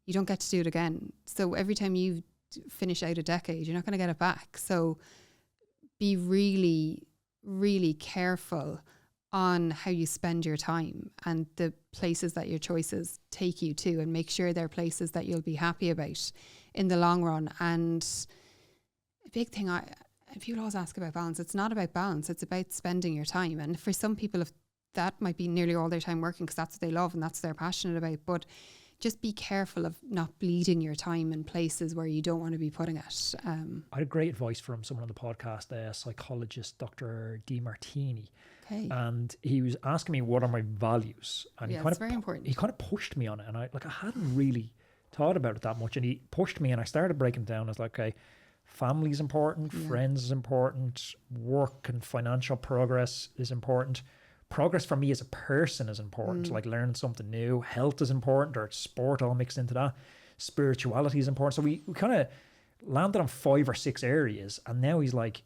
you don't get to do it again. So every time you finish out a decade, you're not going to get it back. So be really, really careful on how you spend your time and the places that your choices take you to, and make sure they're places that you'll be happy about in the long run. And a big thing, people always ask about balance. It's not about balance. It's about spending your time. And for some people, if that might be nearly all their time working because that's what they love and that's what they're passionate about. But just be careful of not bleeding your time in places where you don't want to be putting it. I had great advice from someone on the podcast, a psychologist, Dr. DiMartini. Okay. And he was asking me what are my values, and it's very important. He kind of pushed me on it, and I hadn't really thought about it that much, and he pushed me, and I started breaking it down. I was like, okay, family is important, friends is important, work and financial progress is important. Progress for me as a person is important, like learning something new. Health is important, or sport all mixed into that. Spirituality is important. So we kind of landed on 5 or 6 areas, and now he's like,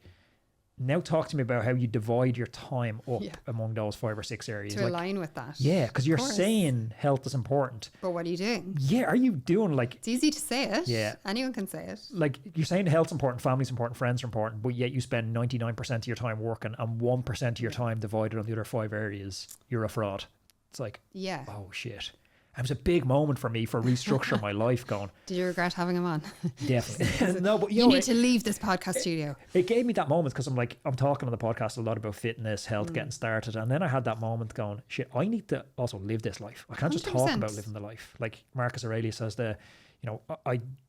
now talk to me about how you divide your time up among those 5 or 6 areas. To align with that. Yeah, because you're saying health is important. But what are you doing? Yeah, are you doing like... It's easy to say it. Yeah. Anyone can say it. Like, you're saying health's important, family's important, friends are important, but yet you spend 99% of your time working and 1% of your time divided on the other 5 areas. You're a fraud. It's like, oh shit. It was a big moment for me for restructuring my life going. Did you regret having him on? Definitely. No, but you need to leave this podcast studio. It gave me that moment because I'm talking on the podcast a lot about fitness, health, getting started. And then I had that moment going, shit, I need to also live this life. I can't just 100%. talk about living the life. Like Marcus Aurelius says, I don't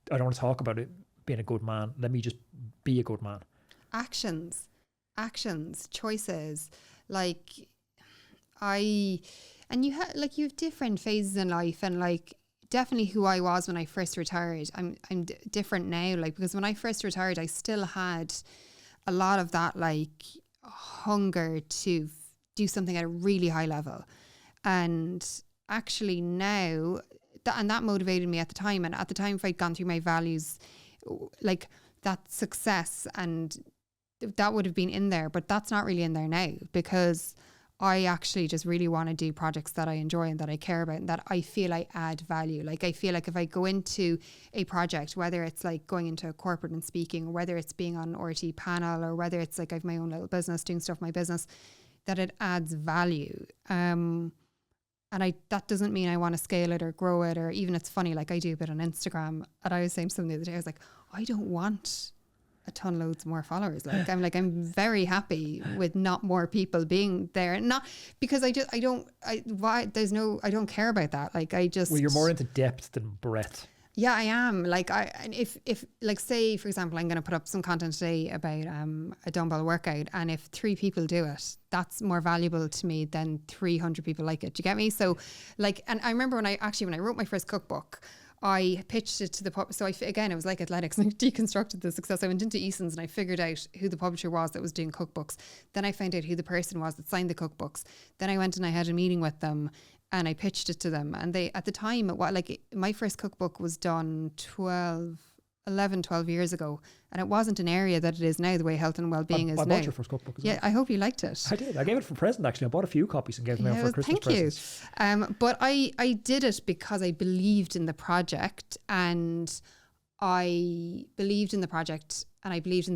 want to talk about it being a good man. Let me just be a good man. Actions, choices. And you have different phases in life, and like definitely who I was when I first retired. I'm different now, like, because when I first retired, I still had a lot of that like hunger to do something at a really high level, and actually now that motivated me at the time. And at the time, if I'd gone through my values, like that success and that would have been in there, but that's not really in there now, because I actually just really want to do projects that I enjoy and that I care about and that I feel I add value. Like, I feel like if I go into a project, whether it's like going into a corporate and speaking, or whether it's being on an RT panel, or whether it's like I have my own little business, doing stuff in my business, that it adds value. And that doesn't mean I want to scale it or grow it, or even, it's funny, like I do a bit on Instagram, and I was saying something the other day, I was like, I don't want a ton loads more followers. I'm very happy with not more people being there, not because I don't care about that. Well, you're more into depth than breadth. Yeah, I am. If say for example, I'm going to put up some content today about a dumbbell workout, and if 3 people do it, that's more valuable to me than 300 people like it. Do you get me? So and I remember when I wrote my first cookbook, I pitched it to the publisher. So it was like athletics, and I deconstructed the success. I went into Eason's and I figured out who the publisher was that was doing cookbooks. Then I found out who the person was that signed the cookbooks. Then I went and I had a meeting with them and I pitched it to them. And they, at the time, my first cookbook was done 12 years ago, and it wasn't an area that it is now, the way health and well-being is now. I bought your first cookbook as well. I hope you liked it. I did. I gave it for a present, actually. I bought a few copies and gave them out for Christmas presents. Thank you. But I did it because I believed in the project, and I believed in the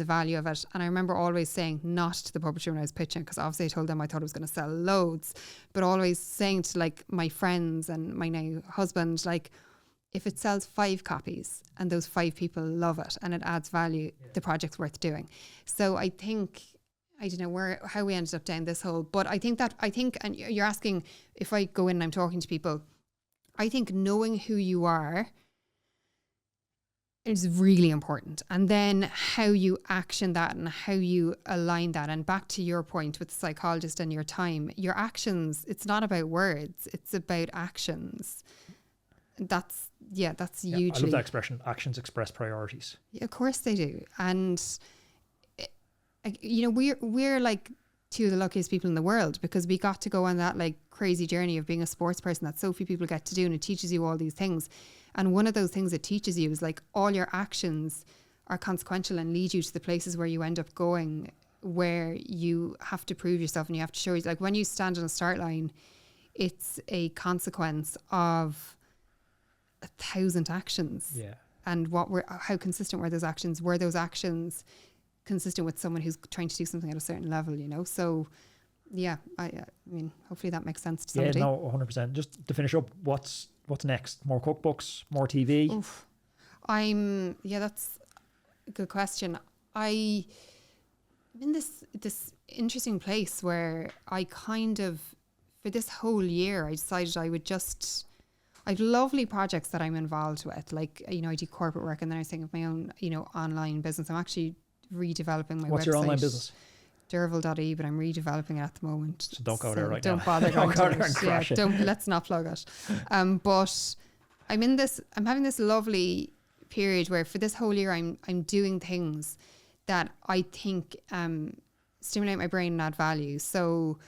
value of it. And I remember always saying, not to the publisher when I was pitching, because obviously I told them I thought it was going to sell loads, but always saying to my friends and my now husband, if it sells 5 copies and those 5 people love it and it adds value, the project's worth doing. So I think, I don't know how we ended up down this hole, but I think, and you're asking if I go in and I'm talking to people, I think knowing who you are is really important. And then how you action that and how you align that. And back to your point with the psychologist and your time, your actions, it's not about words, it's about actions. That's hugely. I love that expression. Actions express priorities. Yeah, of course they do. And we're like 2 of the luckiest people in the world, because we got to go on that crazy journey of being a sports person that so few people get to do, and it teaches you all these things. And one of those things it teaches you is all your actions are consequential and lead you to the places where you end up going, where you have to prove yourself and you have to show when you stand on a start line, it's a consequence of 1,000 actions. Yeah. And how consistent were those actions? Were those actions consistent with someone who's trying to do something at a certain level, So yeah, I mean, hopefully that makes sense to somebody. Yeah, no, 100%. Just to finish up, what's next? More cookbooks, more TV? Oof. That's a good question. I'm in this interesting place where I kind of, for this whole year, I decided I've lovely projects that I'm involved with. Like, you know, I do corporate work, and then I was thinking of my own, you know, online business. I'm actually redeveloping my website. What's your online business? Derval.e, but I'm redeveloping it at the moment. So don't go there right now. Don't bother going to it. Yeah, let's not plug it. But I'm having this lovely period where for this whole year I'm doing things that I think stimulate my brain and add value. So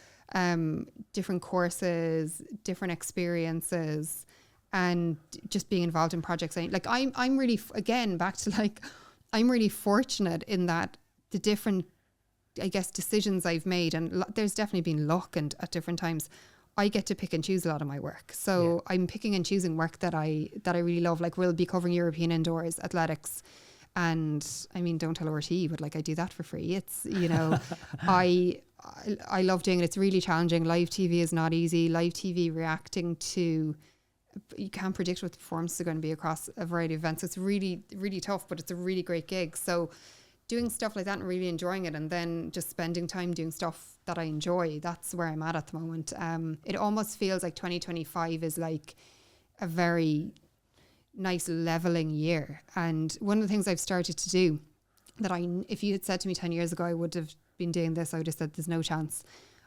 different courses, different experiences, and just being involved in projects. I'm really, again, back to like, I'm really fortunate in that the different, I guess, decisions I've made, and there's definitely been luck, and at different times I get to pick and choose a lot of my work. So I'm picking and choosing work that I really love. Like, we'll be covering European indoors athletics, and I mean, don't tell RT, but like, I do that for free. It's, you know, I love doing it. It's really challenging. Live TV is not easy. Live TV reacting to, you can't predict what the performances are going to be across a variety of events. So it's really, really tough, but it's a really great gig. So doing stuff like that and really enjoying it, and then just spending time doing stuff that I enjoy, that's where I'm at the moment. It almost feels like 2025 is like a very nice leveling year. And one of the things I've started to do that if you had said to me 10 years ago I would have been doing this, I would have said there's no chance.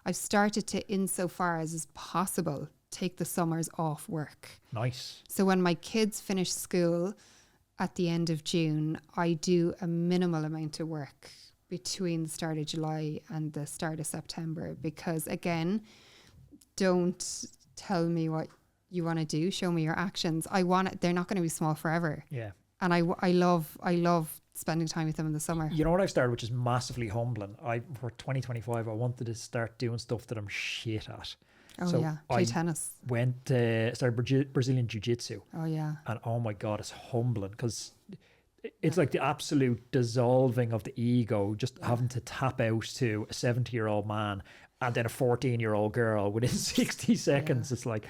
I've started to, insofar as is possible, take the summers off work. Nice. So when my kids finish school at the end of June, I do a minimal amount of work between the start of July and the start of September, because again, don't tell me what you want to do, show me your actions. They're not going to be small forever. Yeah. And I love spending time with them in the summer. You know what I've started, which is massively humbling? For 2025, I wanted to start doing stuff that I'm shit at. Oh, so yeah. Play tennis. Started Brazilian Jiu-Jitsu. Oh, yeah. And oh my God, it's humbling, because it's like the absolute dissolving of the ego, just having to tap out to a 70-year-old man and then a 14-year-old girl within 60 seconds. It's like,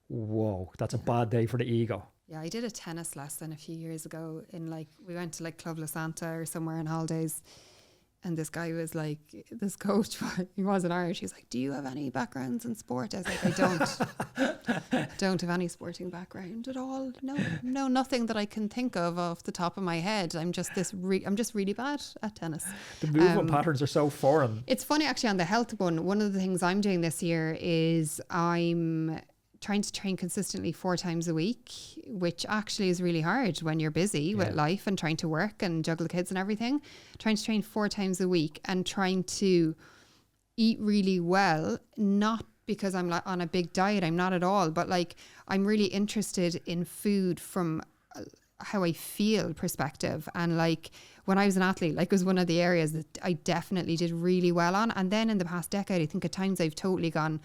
whoa, that's a bad day for the ego. Yeah, I did a tennis lesson a few years ago we went to like Club La Santa or somewhere on holidays, and this guy was like, this coach, he wasn't Irish, he was like, do you have any backgrounds in sport? I was like, I don't have any sporting background at all. No, nothing that I can think of off the top of my head. I'm just really bad at tennis. The movement patterns are so foreign. It's funny actually on the health one of the things I'm doing this year is I'm trying to train consistently 4 times a week, which actually is really hard when you're busy with life and trying to work and juggle the kids and everything. Trying to train 4 times a week and trying to eat really well, not because I'm like on a big diet, I'm not at all, but like I'm really interested in food from how I feel perspective. And like when I was an athlete, like it was one of the areas that I definitely did really well on. And then in the past decade, I think at times I've totally gone,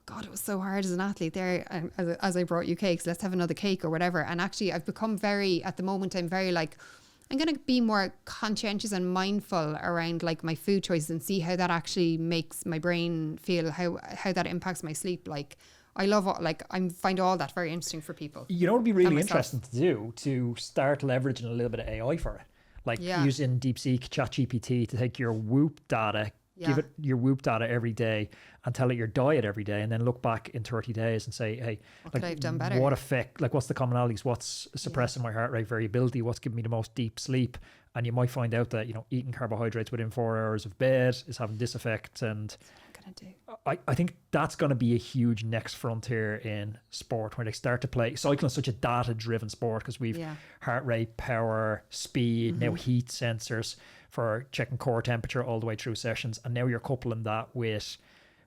God, it was so hard as an athlete there. As I brought you cakes, let's have another cake or whatever. And actually I've become at the moment, I'm very like, I'm going to be more conscientious and mindful around like my food choices and see how that actually makes my brain feel, how that impacts my sleep. Like I find all that very interesting for people. You know, it'd be really interesting to do, to start leveraging a little bit of AI for it. Like using DeepSeek, ChatGPT to take your Whoop data, give it your Whoop data every day and tell it your diet every day, and then look back in 30 days and say, hey, what could I have done better? What effect, like what's the commonalities, what's suppressing my heart rate variability, what's giving me the most deep sleep? And you might find out that, you know, eating carbohydrates within 4 hours of bed is having this effect. And I think that's going to be a huge next frontier in sport, where they start to play. Cycling is such a data-driven sport because we've heart rate, power, speed, now heat sensors for checking core temperature all the way through sessions. And now you're coupling that with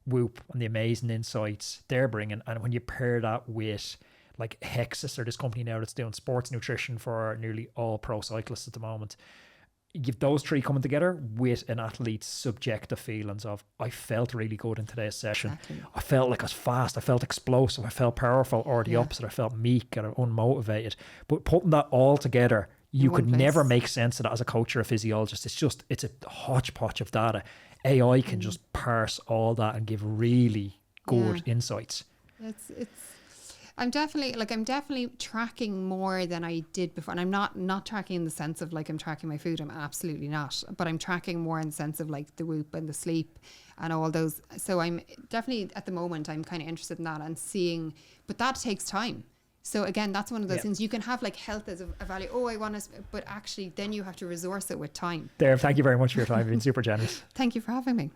Whoop and the amazing insights they're bringing. And when you pair that with like Hexus, or this company now that's doing sports nutrition for nearly all pro cyclists at the moment, you give those 3 coming together with an athlete's subjective feelings of, I felt really good in today's session. Exactly. I felt like I was fast. I felt explosive. I felt powerful, or the opposite. I felt meek and unmotivated. But putting that all together, you could never make sense of that as a coach or a physiologist. It's a hodgepodge of data. AI can just parse all that and give really good insights. I'm definitely tracking more than I did before. And I'm not tracking in the sense of like I'm tracking my food. I'm absolutely not. But I'm tracking more in the sense of like the Whoop and the sleep and all those. So I'm definitely, at the moment, I'm kind of interested in that and seeing, but that takes time. So again, that's one of those things. You can have like health as a value. Oh, I want to, but actually then you have to resource it with time. Derv, thank you very much for your time. You've been super generous. Thank you for having me.